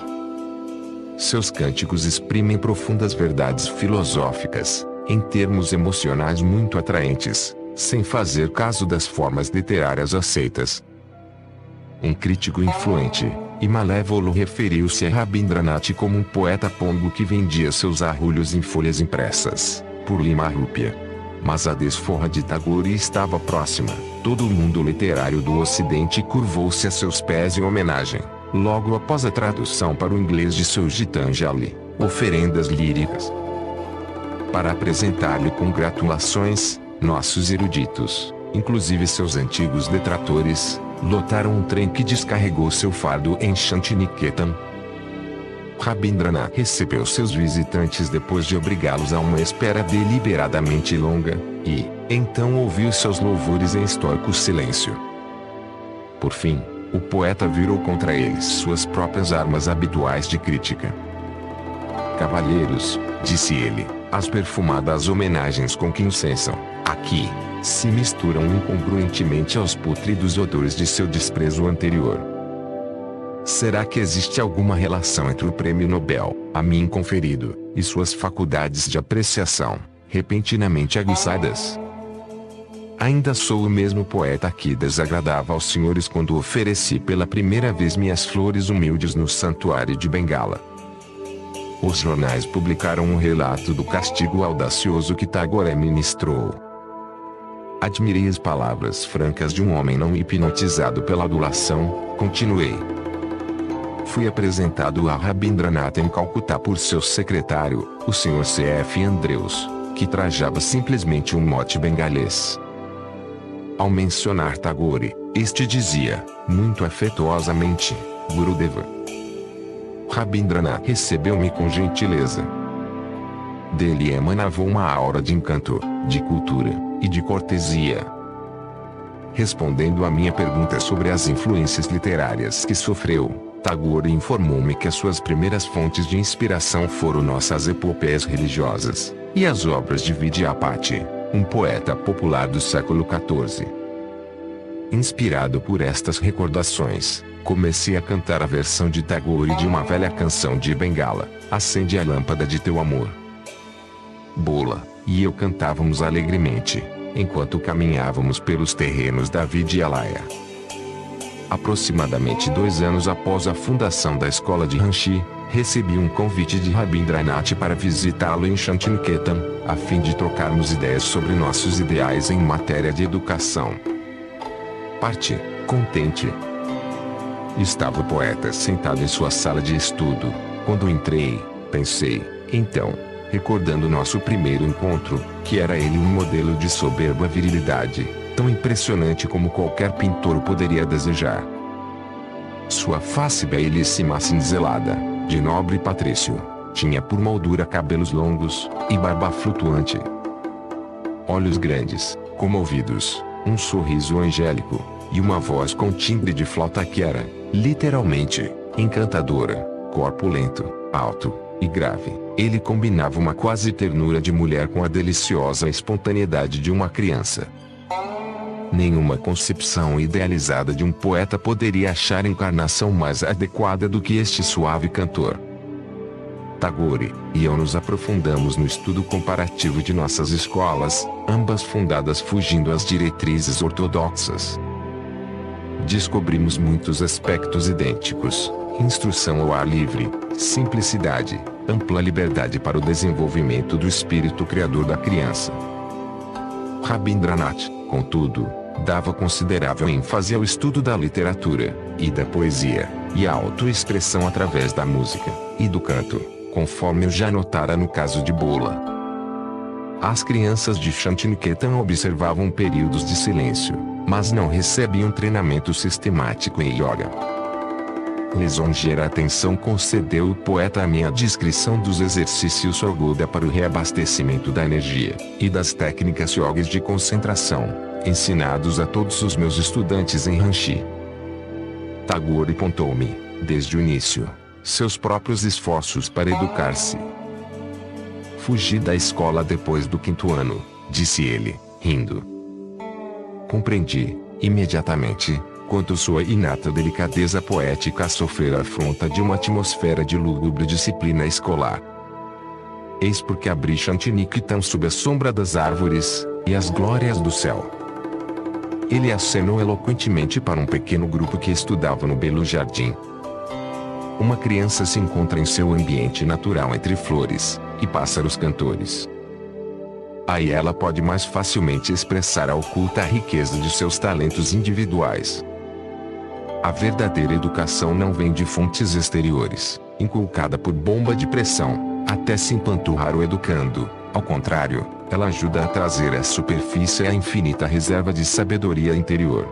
S1: Seus cânticos exprimem profundas verdades filosóficas, em termos emocionais muito atraentes, sem fazer caso das formas literárias aceitas. Um crítico influente e malévolo referiu-se a Rabindranath como um poeta pongo que vendia seus arrulhos em folhas impressas, por lima rúpia. Mas a desforra de Tagore estava próxima. Todo o mundo literário do Ocidente curvou-se a seus pés em homenagem, logo após a tradução para o inglês de seu Gitanjali, Oferendas Líricas. Para apresentar-lhe congratulações, nossos eruditos, inclusive seus antigos detratores, lotaram um trem que descarregou seu fardo em Shantiniketan. Rabindranath recebeu seus visitantes depois de obrigá-los a uma espera deliberadamente longa, e, então ouviu seus louvores em estoico silêncio. Por fim, o poeta virou contra eles suas próprias armas habituais de crítica. Cavalheiros, disse ele, as perfumadas homenagens com que incensam, aqui, se misturam incongruentemente aos pútridos odores de seu desprezo anterior. Será que existe alguma relação entre o prêmio Nobel, a mim conferido, e suas faculdades de apreciação, repentinamente aguçadas? Ainda sou o mesmo poeta que desagradava aos senhores quando ofereci pela primeira vez minhas flores humildes no santuário de Bengala. Os jornais publicaram um relato do castigo audacioso que Tagore ministrou. Admirei as palavras francas de um homem não hipnotizado pela adulação, continuei. Fui apresentado a Rabindranath em Calcutá por seu secretário, o Sr. C.F. Andrews, que trajava simplesmente um mote bengalês. Ao mencionar Tagore, este dizia, muito afetuosamente, Gurudeva. Rabindranath recebeu-me com gentileza. Dele emanava uma aura de encanto, de cultura e de cortesia. Respondendo à minha pergunta sobre as influências literárias que sofreu, Tagore informou-me que as suas primeiras fontes de inspiração foram nossas epopeias religiosas, e as obras de Vidyapati, um poeta popular do século XIV. Inspirado por estas recordações, comecei a cantar a versão de Tagore de uma velha canção de Bengala, Acende a Lâmpada de Teu Amor. Bola e eu cantávamos alegremente, enquanto caminhávamos pelos terrenos da Vidyalaya. Aproximadamente 2 anos após a fundação da escola de Ranchi, recebi um convite de Rabindranath para visitá-lo em Shantiniketan, a fim de trocarmos ideias sobre nossos ideais em matéria de educação. Parti, contente. Estava o poeta sentado em sua sala de estudo. Quando entrei, pensei, então, recordando nosso primeiro encontro, que era ele um modelo de soberba virilidade, tão impressionante como qualquer pintor poderia desejar. Sua face belíssima acinzelada, de nobre patrício, tinha por moldura cabelos longos e barba flutuante. Olhos grandes, comovidos, um sorriso angélico, e uma voz com timbre de flauta que era, literalmente, encantadora, corpulento, alto e grave. Ele combinava uma quase ternura de mulher com a deliciosa espontaneidade de uma criança. Nenhuma concepção idealizada de um poeta poderia achar encarnação mais adequada do que este suave cantor. Tagore e eu nos aprofundamos no estudo comparativo de nossas escolas, ambas fundadas fugindo às diretrizes ortodoxas. Descobrimos muitos aspectos idênticos: instrução ao ar livre, simplicidade, ampla liberdade para o desenvolvimento do espírito criador da criança. Rabindranath, contudo, dava considerável ênfase ao estudo da literatura, e da poesia, e à autoexpressão através da música, e do canto, conforme eu já notara no caso de Bola. As crianças de Shantiniketan observavam períodos de silêncio, mas não recebiam treinamento sistemático em yoga. Lisonjeira atenção concedeu o poeta à minha descrição dos exercícios Sogoda para o reabastecimento da energia, e das técnicas yogis de concentração, ensinados a todos os meus estudantes em Ranchi. Tagore contou-me, desde o início, seus próprios esforços para educar-se. Fugi da escola depois do 5º ano, disse ele, rindo. Compreendi, imediatamente, quanto sua inata delicadeza poética sofrera afronta de uma atmosfera de lúgubre disciplina escolar. Eis porque abri Shantiniketan sob a sombra das árvores, e as glórias do céu. Ele acenou eloquentemente para um pequeno grupo que estudava no belo jardim. Uma criança se encontra em seu ambiente natural entre flores e pássaros cantores. Aí ela pode mais facilmente expressar a oculta riqueza de seus talentos individuais. A verdadeira educação não vem de fontes exteriores, inculcada por bomba de pressão, até se empanturrar o educando. Ao contrário, ela ajuda a trazer à superfície a infinita reserva de sabedoria interior.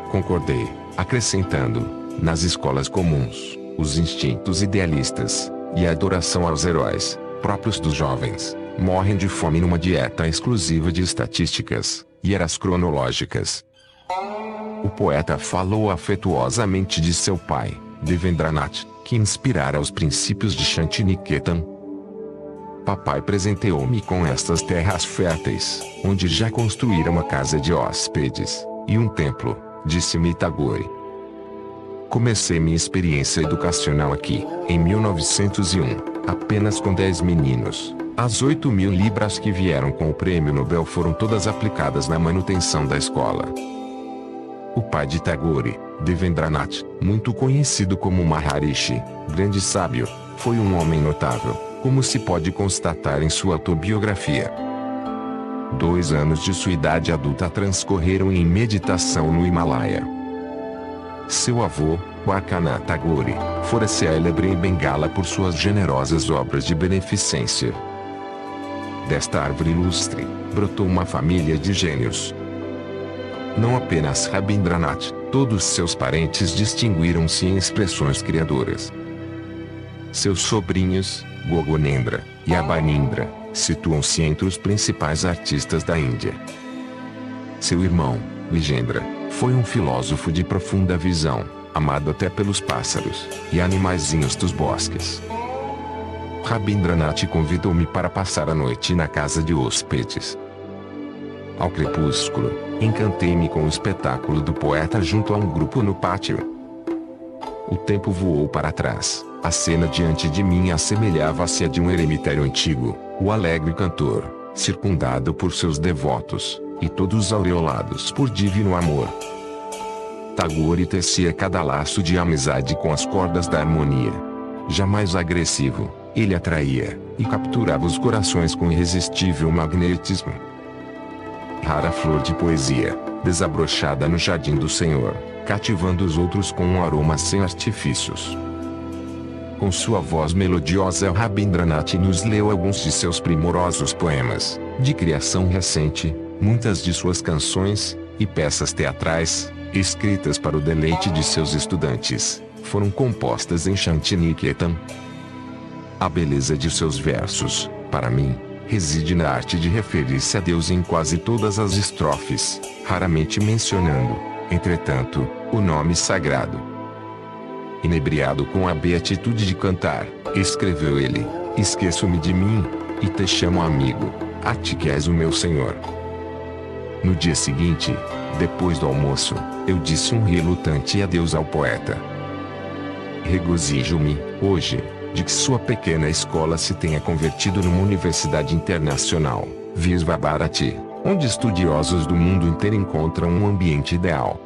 S1: Concordei, acrescentando, nas escolas comuns, os instintos idealistas, e a adoração aos heróis, próprios dos jovens, morrem de fome numa dieta exclusiva de estatísticas, e eras cronológicas. O poeta falou afetuosamente de seu pai, Devendranath, que inspirara os princípios de Shantiniketan. Papai presenteou-me com estas terras férteis, onde já construíra uma casa de hóspedes, e um templo, disse-me Tagore. Comecei minha experiência educacional aqui, em 1901, apenas com 10 meninos. As 8.000 libras que vieram com o prêmio Nobel foram todas aplicadas na manutenção da escola. O pai de Tagore, Devendranath, muito conhecido como Maharishi, grande sábio, foi um homem notável, como se pode constatar em sua autobiografia. 2 anos de sua idade adulta transcorreram em meditação no Himalaia. Seu avô, Wakanath Tagore, fora célebre em Bengala por suas generosas obras de beneficência. Desta árvore ilustre, brotou uma família de gênios. Não apenas Rabindranath, todos seus parentes distinguiram-se em expressões criadoras. Seus sobrinhos, Gogonendra e Abanindra, situam-se entre os principais artistas da Índia. Seu irmão, Vigendra, foi um filósofo de profunda visão, amado até pelos pássaros e animaizinhos dos bosques. Rabindranath convidou-me para passar a noite na casa de hóspedes. Ao crepúsculo, encantei-me com o espetáculo do poeta junto a um grupo no pátio. O tempo voou para trás, a cena diante de mim assemelhava-se a de um eremitério antigo, o alegre cantor, circundado por seus devotos, e todos aureolados por divino amor. Tagore tecia cada laço de amizade com as cordas da harmonia. Jamais agressivo, ele atraía e capturava os corações com irresistível magnetismo. Rara flor de poesia, desabrochada no jardim do Senhor, cativando os outros com um aroma sem artifícios. Com sua voz melodiosa, Rabindranath nos leu alguns de seus primorosos poemas, de criação recente, muitas de suas canções e peças teatrais, escritas para o deleite de seus estudantes, foram compostas em Shantiniketan. A beleza de seus versos, para mim, reside na arte de referir-se a Deus em quase todas as estrofes, raramente mencionando, entretanto, o nome sagrado. Inebriado com a beatitude de cantar, escreveu ele, esqueço-me de mim, e te chamo amigo, a ti que és o meu Senhor. No dia seguinte, depois do almoço, eu disse um relutante adeus ao poeta. Regozijo-me, hoje, de que sua pequena escola se tenha convertido numa universidade internacional, Visva Bharati, onde estudiosos do mundo inteiro encontram um ambiente ideal.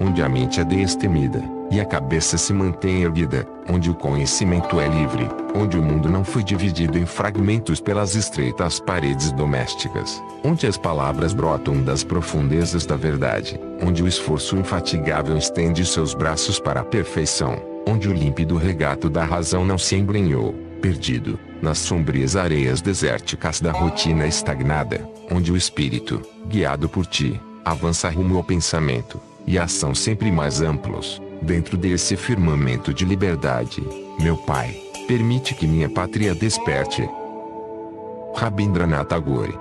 S1: Onde a mente é destemida, e a cabeça se mantém erguida, onde o conhecimento é livre, onde o mundo não foi dividido em fragmentos pelas estreitas paredes domésticas, onde as palavras brotam das profundezas da verdade, onde o esforço infatigável estende seus braços para a perfeição, onde o límpido regato da razão não se embrenhou, perdido, nas sombrias areias desérticas da rotina estagnada, onde o espírito, guiado por ti, avança rumo ao pensamento e ação sempre mais amplos, dentro desse firmamento de liberdade. Meu Pai, permite que minha pátria desperte. Rabindranath Tagore.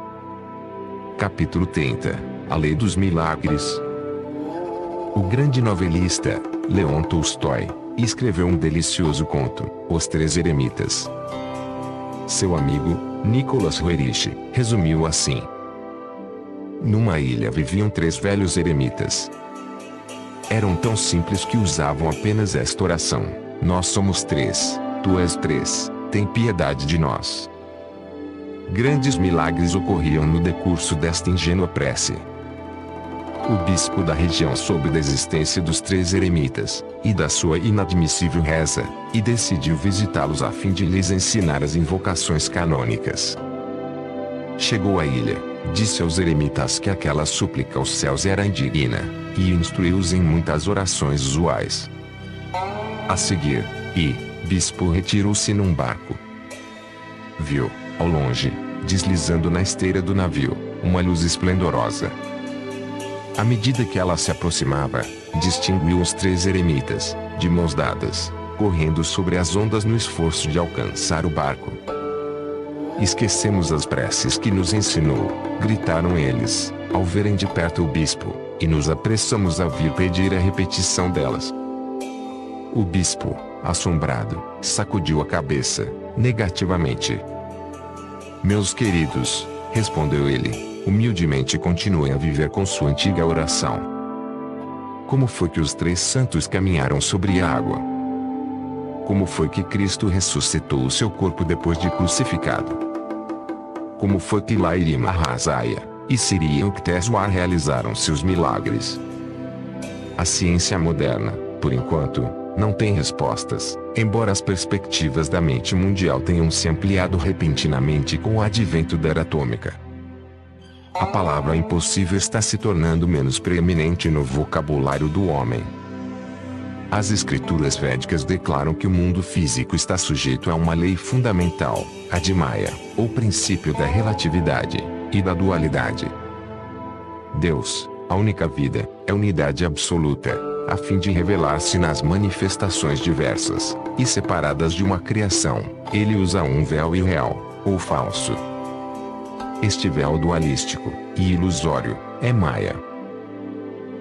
S1: Capítulo 30. A Lei dos Milagres. O grande novelista, Leon Tolstói, escreveu um delicioso conto, Os Três Eremitas. Seu amigo, Nicholas Roerich, resumiu assim: numa ilha viviam 3 velhos eremitas. Eram tão simples que usavam apenas esta oração: nós somos 3, tu és 3, tem piedade de nós. Grandes milagres ocorriam no decurso desta ingênua prece. O bispo da região soube da existência dos 3 eremitas, e da sua inadmissível reza, e decidiu visitá-los a fim de lhes ensinar as invocações canônicas. Chegou à ilha, disse aos eremitas que aquela súplica aos céus era indigna, e instruiu-os em muitas orações usuais. A seguir, bispo retirou-se num barco. Viu, ao longe, deslizando na esteira do navio, uma luz esplendorosa. À medida que ela se aproximava, distinguiu os 3 eremitas, de mãos dadas, correndo sobre as ondas no esforço de alcançar o barco. Esquecemos as preces que nos ensinou, gritaram eles, ao verem de perto o bispo, e nos apressamos a vir pedir a repetição delas. O bispo, assombrado, sacudiu a cabeça, negativamente. Meus queridos, respondeu ele, humildemente continuem a viver com sua antiga oração. Como foi que os 3 santos caminharam sobre a água? Como foi que Cristo ressuscitou o seu corpo depois de crucificado? Como foi que Lairi Mahasaya e Sri Yukteswar realizaram seus milagres? A ciência moderna, por enquanto, não tem respostas, embora as perspectivas da mente mundial tenham se ampliado repentinamente com o advento da era atômica. A palavra impossível está se tornando menos preeminente no vocabulário do homem. As escrituras védicas declaram que o mundo físico está sujeito a uma lei fundamental, a de Maya, ou princípio da relatividade e da dualidade. Deus, a única vida, é unidade absoluta, a fim de revelar-se nas manifestações diversas e separadas de uma criação. Ele usa um véu irreal, ou falso. Este véu dualístico e ilusório é Maya.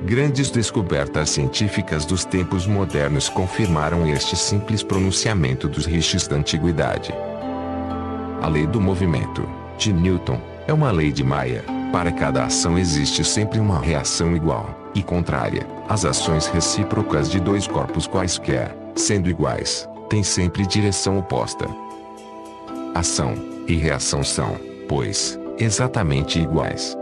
S1: Grandes descobertas científicas dos tempos modernos confirmaram este simples pronunciamento dos rishis da antiguidade. A lei do movimento, de Newton, é uma lei de Maya. Para cada ação existe sempre uma reação igual e contrária. As ações recíprocas de 2 corpos quaisquer, sendo iguais, têm sempre direção oposta. Ação e reação são, pois, exatamente iguais.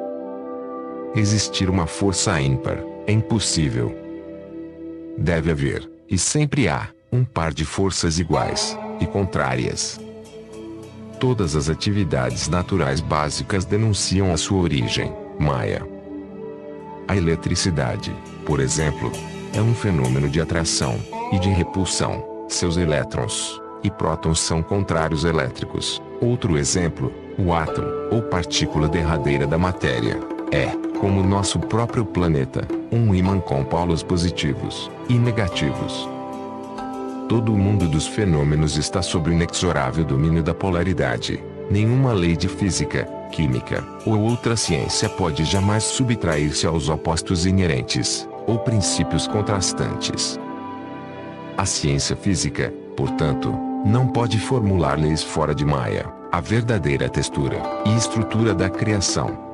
S1: Existir uma força ímpar é impossível. Deve haver, e sempre há, um par de forças iguais e contrárias. Todas as atividades naturais básicas denunciam a sua origem, Maya. A eletricidade, por exemplo, é um fenômeno de atração e de repulsão. Seus elétrons e prótons são contrários elétricos. Outro exemplo, o átomo, ou partícula derradeira da matéria, é, como o nosso próprio planeta, um ímã com polos positivos e negativos. Todo o mundo dos fenômenos está sob o inexorável domínio da polaridade. Nenhuma lei de física, química ou outra ciência pode jamais subtrair-se aos opostos inerentes, ou princípios contrastantes. A ciência física, portanto, não pode formular leis fora de Maya, a verdadeira textura e estrutura da criação.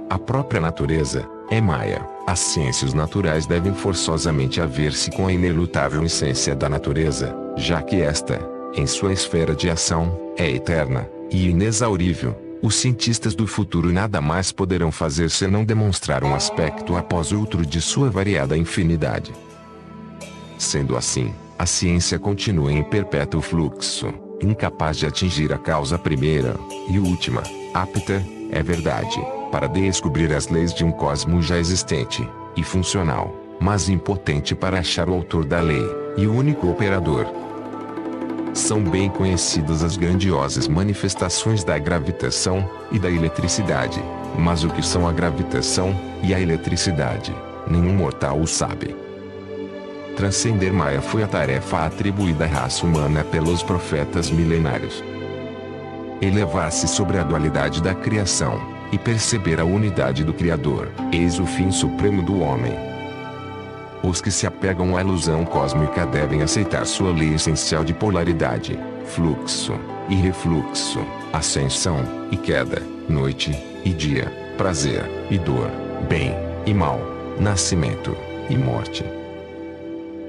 S1: A própria natureza, é Maia. As ciências naturais devem forçosamente haver-se com a inelutável essência da natureza, já que esta, em sua esfera de ação, é eterna e inexaurível. Os cientistas do futuro nada mais poderão fazer senão demonstrar um aspecto após outro de sua variada infinidade. Sendo assim, a ciência continua em perpétuo fluxo, incapaz de atingir a causa primeira e última, apta, é verdade, para descobrir as leis de um cosmo já existente e funcional, mas impotente para achar o autor da lei e o único operador. São bem conhecidas as grandiosas manifestações da gravitação e da eletricidade, mas o que são a gravitação e a eletricidade, nenhum mortal o sabe. Transcender Maia foi a tarefa atribuída à raça humana pelos profetas milenários. Elevar-se sobre a dualidade da criação e perceber a unidade do Criador, eis o fim supremo do homem. Os que se apegam à ilusão cósmica devem aceitar sua lei essencial de polaridade, fluxo e refluxo, ascensão e queda, noite e dia, prazer e dor, bem e mal, nascimento e morte.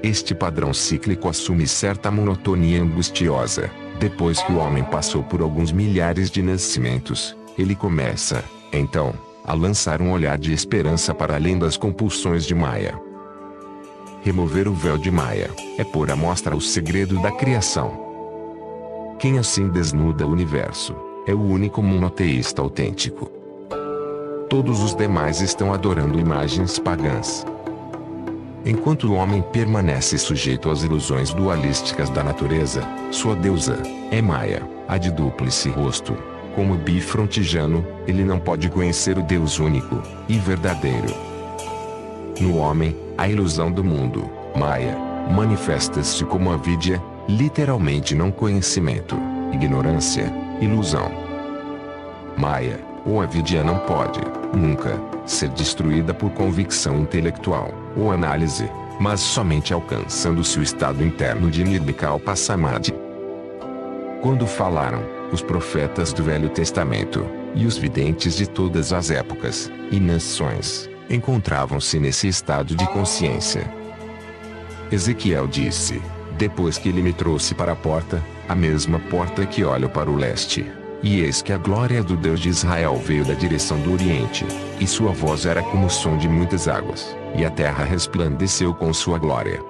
S1: Este padrão cíclico assume certa monotonia angustiosa. Depois que o homem passou por alguns milhares de nascimentos, ele começa, então, a lançar um olhar de esperança para além das compulsões de Maia. Remover o véu de Maia é pôr à mostra o segredo da criação. Quem assim desnuda o universo é o único monoteísta autêntico. Todos os demais estão adorando imagens pagãs. Enquanto o homem permanece sujeito às ilusões dualísticas da natureza, sua deusa é Maia, a de dúplice rosto. Como bifrontijano, ele não pode conhecer o Deus único e verdadeiro. No homem, a ilusão do mundo, Maia, manifesta-se como avidya, literalmente não conhecimento, ignorância, ilusão. Maia, ou avidya não pode, nunca, ser destruída por convicção intelectual ou análise, mas somente alcançando-se o estado interno de Nirvikalpa Samadhi. Quando falaram, os profetas do Velho Testamento, e os videntes de todas as épocas e nações, encontravam-se nesse estado de consciência. Ezequiel disse, depois que ele me trouxe para a porta, a mesma porta que olha para o leste, e eis que a glória do Deus de Israel veio da direção do Oriente, e sua voz era como o som de muitas águas, e a terra resplandeceu com sua glória.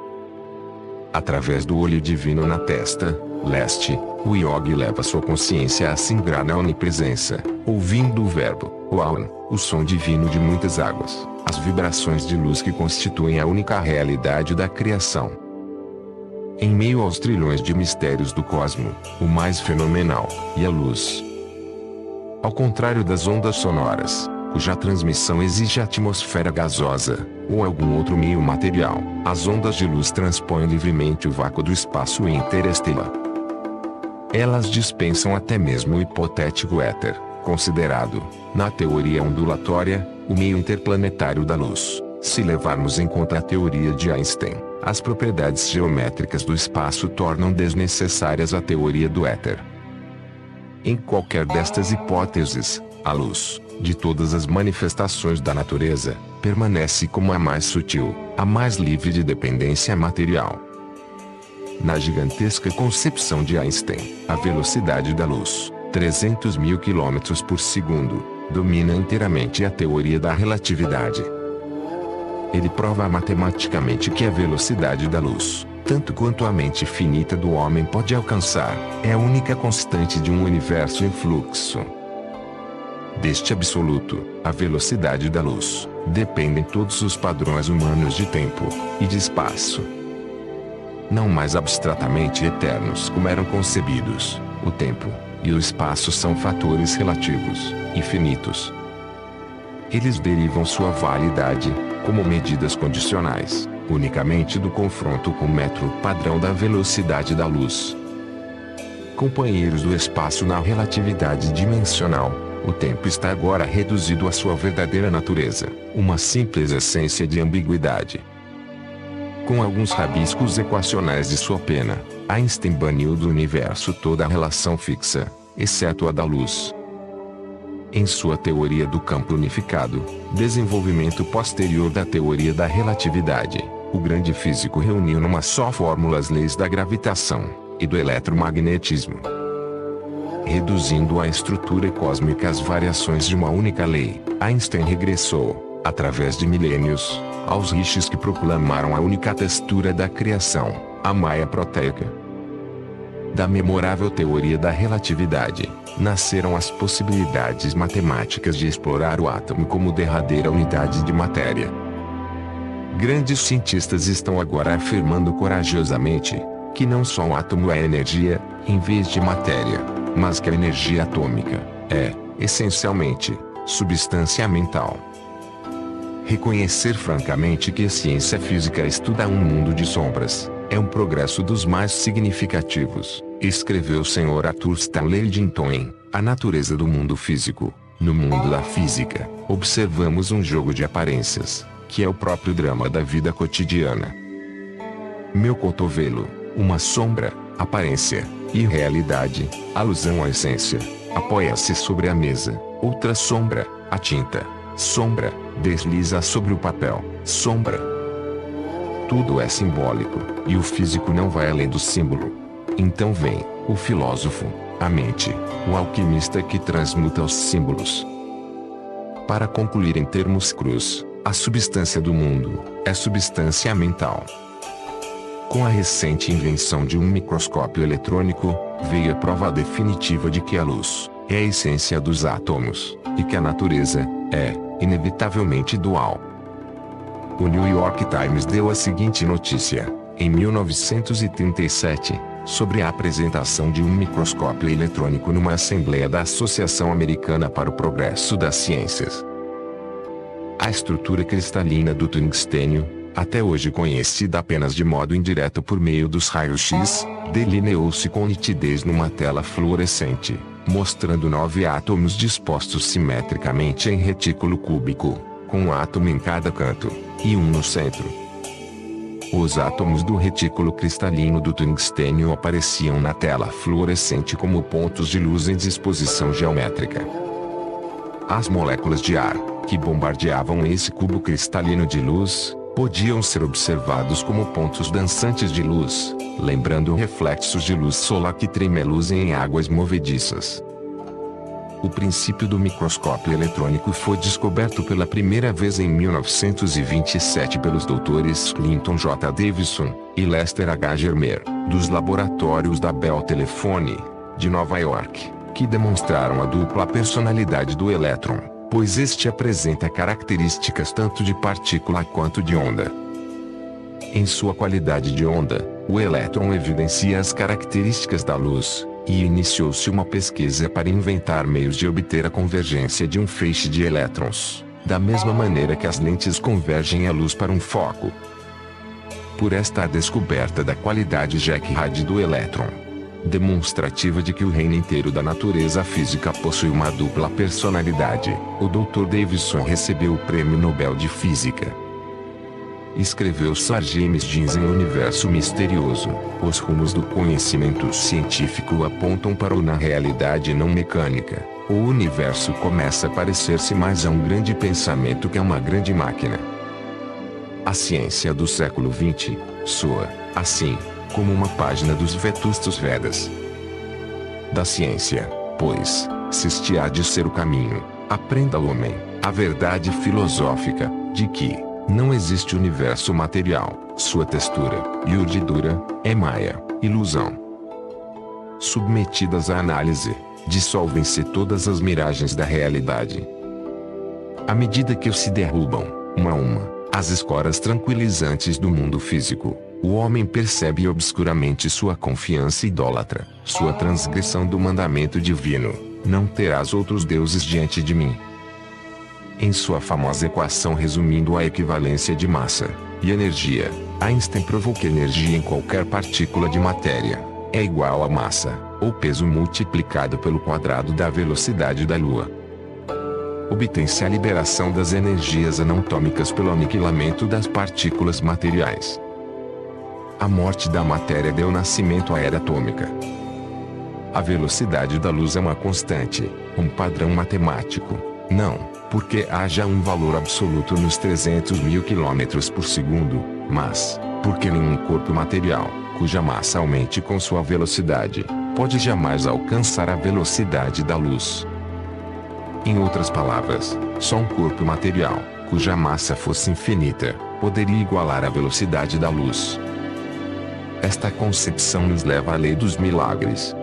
S1: Através do olho divino na testa, leste, o yogi leva sua consciência a singrar na onipresença, ouvindo o verbo, o Aum, o som divino de muitas águas, as vibrações de luz que constituem a única realidade da criação. Em meio aos trilhões de mistérios do cosmo, o mais fenomenal, e a luz. Ao contrário das ondas sonoras, cuja transmissão exige a atmosfera gasosa, ou algum outro meio material, as ondas de luz transpõem livremente o vácuo do espaço interestelar. Elas dispensam até mesmo o hipotético éter, considerado, na teoria ondulatória, o meio interplanetário da luz. Se levarmos em conta a teoria de Einstein, as propriedades geométricas do espaço tornam desnecessárias a teoria do éter. Em qualquer destas hipóteses, a luz, de todas as manifestações da natureza, permanece como a mais sutil, a mais livre de dependência material. Na gigantesca concepção de Einstein, a velocidade da luz, 300 mil km por segundo, domina inteiramente a teoria da relatividade. Ele prova matematicamente que a velocidade da luz, tanto quanto a mente finita do homem pode alcançar, é a única constante de um universo em fluxo. Deste absoluto, a velocidade da luz, dependem todos os padrões humanos de tempo e de espaço. Não mais abstratamente eternos como eram concebidos, o tempo e o espaço são fatores relativos e finitos. Eles derivam sua validade, como medidas condicionais, unicamente do confronto com o metro padrão da velocidade da luz. Companheiros do espaço na relatividade dimensional, o tempo está agora reduzido à sua verdadeira natureza, uma simples essência de ambiguidade. Com alguns rabiscos equacionais de sua pena, Einstein baniu do universo toda a relação fixa, exceto a da luz. Em sua teoria do campo unificado, desenvolvimento posterior da teoria da relatividade, o grande físico reuniu numa só fórmula as leis da gravitação e do eletromagnetismo, reduzindo à estrutura cósmica as variações de uma única lei. Einstein regressou, através de milênios, aos rishis que proclamaram a única textura da criação, a Maya proteica. Da memorável teoria da relatividade, nasceram as possibilidades matemáticas de explorar o átomo como derradeira unidade de matéria. Grandes cientistas estão agora afirmando corajosamente que não só o átomo é energia, em vez de matéria, mas que a energia atômica é, essencialmente, substância mental. Reconhecer francamente que a ciência física estuda um mundo de sombras é um progresso dos mais significativos, escreveu o Sr. Arthur Stanley Eddington em A Natureza do Mundo Físico. No mundo da física, observamos um jogo de aparências, que é o próprio drama da vida cotidiana. Meu cotovelo, uma sombra, aparência, e realidade, alusão à essência, apoia-se sobre a mesa, outra sombra, a tinta, sombra, desliza sobre o papel, sombra. Tudo é simbólico, e o físico não vai além do símbolo. Então vem o filósofo, a mente, o alquimista que transmuta os símbolos. Para concluir em termos crus, a substância do mundo é substância mental. Com a recente invenção de um microscópio eletrônico, veio a prova definitiva de que a luz é a essência dos átomos, e que a natureza é, inevitavelmente, dual. O New York Times deu a seguinte notícia, em 1937, sobre a apresentação de um microscópio eletrônico numa assembleia da Associação Americana para o Progresso das Ciências. A estrutura cristalina do tungstênio, até hoje conhecida apenas de modo indireto por meio dos raios-x, delineou-se com nitidez numa tela fluorescente, mostrando 9 átomos dispostos simetricamente em retículo cúbico, com um átomo em cada canto, e um no centro. Os átomos do retículo cristalino do tungstênio apareciam na tela fluorescente como pontos de luz em disposição geométrica. As moléculas de ar, que bombardeavam esse cubo cristalino de luz, podiam ser observados como pontos dançantes de luz, lembrando reflexos de luz solar que tremeluzem em águas movediças. O princípio do microscópio eletrônico foi descoberto pela primeira vez em 1927 pelos doutores Clinton J. Davidson e Lester H. Germer, dos laboratórios da Bell Telephone, de Nova York, que demonstraram a dupla personalidade do elétron, pois este apresenta características tanto de partícula quanto de onda. Em sua qualidade de onda, o elétron evidencia as características da luz, e iniciou-se uma pesquisa para inventar meios de obter a convergência de um feixe de elétrons, da mesma maneira que as lentes convergem a luz para um foco. Por esta descoberta da qualidade Jacquard do elétron, demonstrativa de que o reino inteiro da natureza física possui uma dupla personalidade, o Dr. Davidson recebeu o Prêmio Nobel de Física. Escreveu Sir James Jeans em Universo Misterioso, os rumos do conhecimento científico apontam para o na realidade não mecânica. O universo começa a parecer-se mais a um grande pensamento que a uma grande máquina. A ciência do século XX soa, assim, como uma página dos Vetustos Vedas. Da ciência, pois, se este há de ser o caminho, aprenda o homem, a verdade filosófica, de que não existe universo material, sua textura, e urdidura, é maia, ilusão. Submetidas à análise, dissolvem-se todas as miragens da realidade. À medida que se derrubam, uma a uma, as escoras tranquilizantes do mundo físico, o homem percebe obscuramente sua confiança idólatra, sua transgressão do mandamento divino: não terás outros deuses diante de mim. Em sua famosa equação resumindo a equivalência de massa e energia, Einstein provou que energia em qualquer partícula de matéria é igual a massa, ou peso multiplicado pelo quadrado da velocidade da Lua. Obtém-se a liberação das energias anatômicas pelo aniquilamento das partículas materiais. A morte da matéria deu nascimento à era atômica. A velocidade da luz é uma constante, um padrão matemático. Não, porque haja um valor absoluto nos 300 mil quilômetros por segundo, mas, porque nenhum corpo material, cuja massa aumente com sua velocidade, pode jamais alcançar a velocidade da luz. Em outras palavras, só um corpo material, cuja massa fosse infinita, poderia igualar a velocidade da luz. Esta concepção nos leva à lei dos milagres.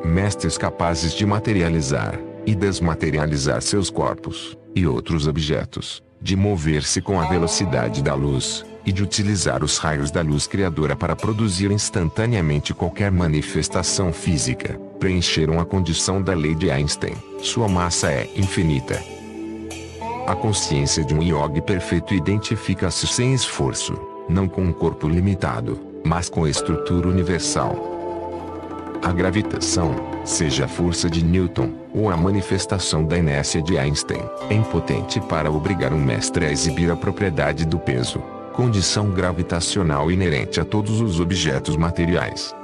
S1: Mestres capazes de materializar e desmaterializar seus corpos e outros objetos, de mover-se com a velocidade da luz, e de utilizar os raios da luz criadora para produzir instantaneamente qualquer manifestação física, preencheram a condição da lei de Einstein: sua massa é infinita. A consciência de um yogi perfeito identifica-se sem esforço, não com um corpo limitado, mas com a estrutura universal. A gravitação, seja a força de Newton, ou a manifestação da inércia de Einstein, é impotente para obrigar um mestre a exibir a propriedade do peso, condição gravitacional inerente a todos os objetos materiais.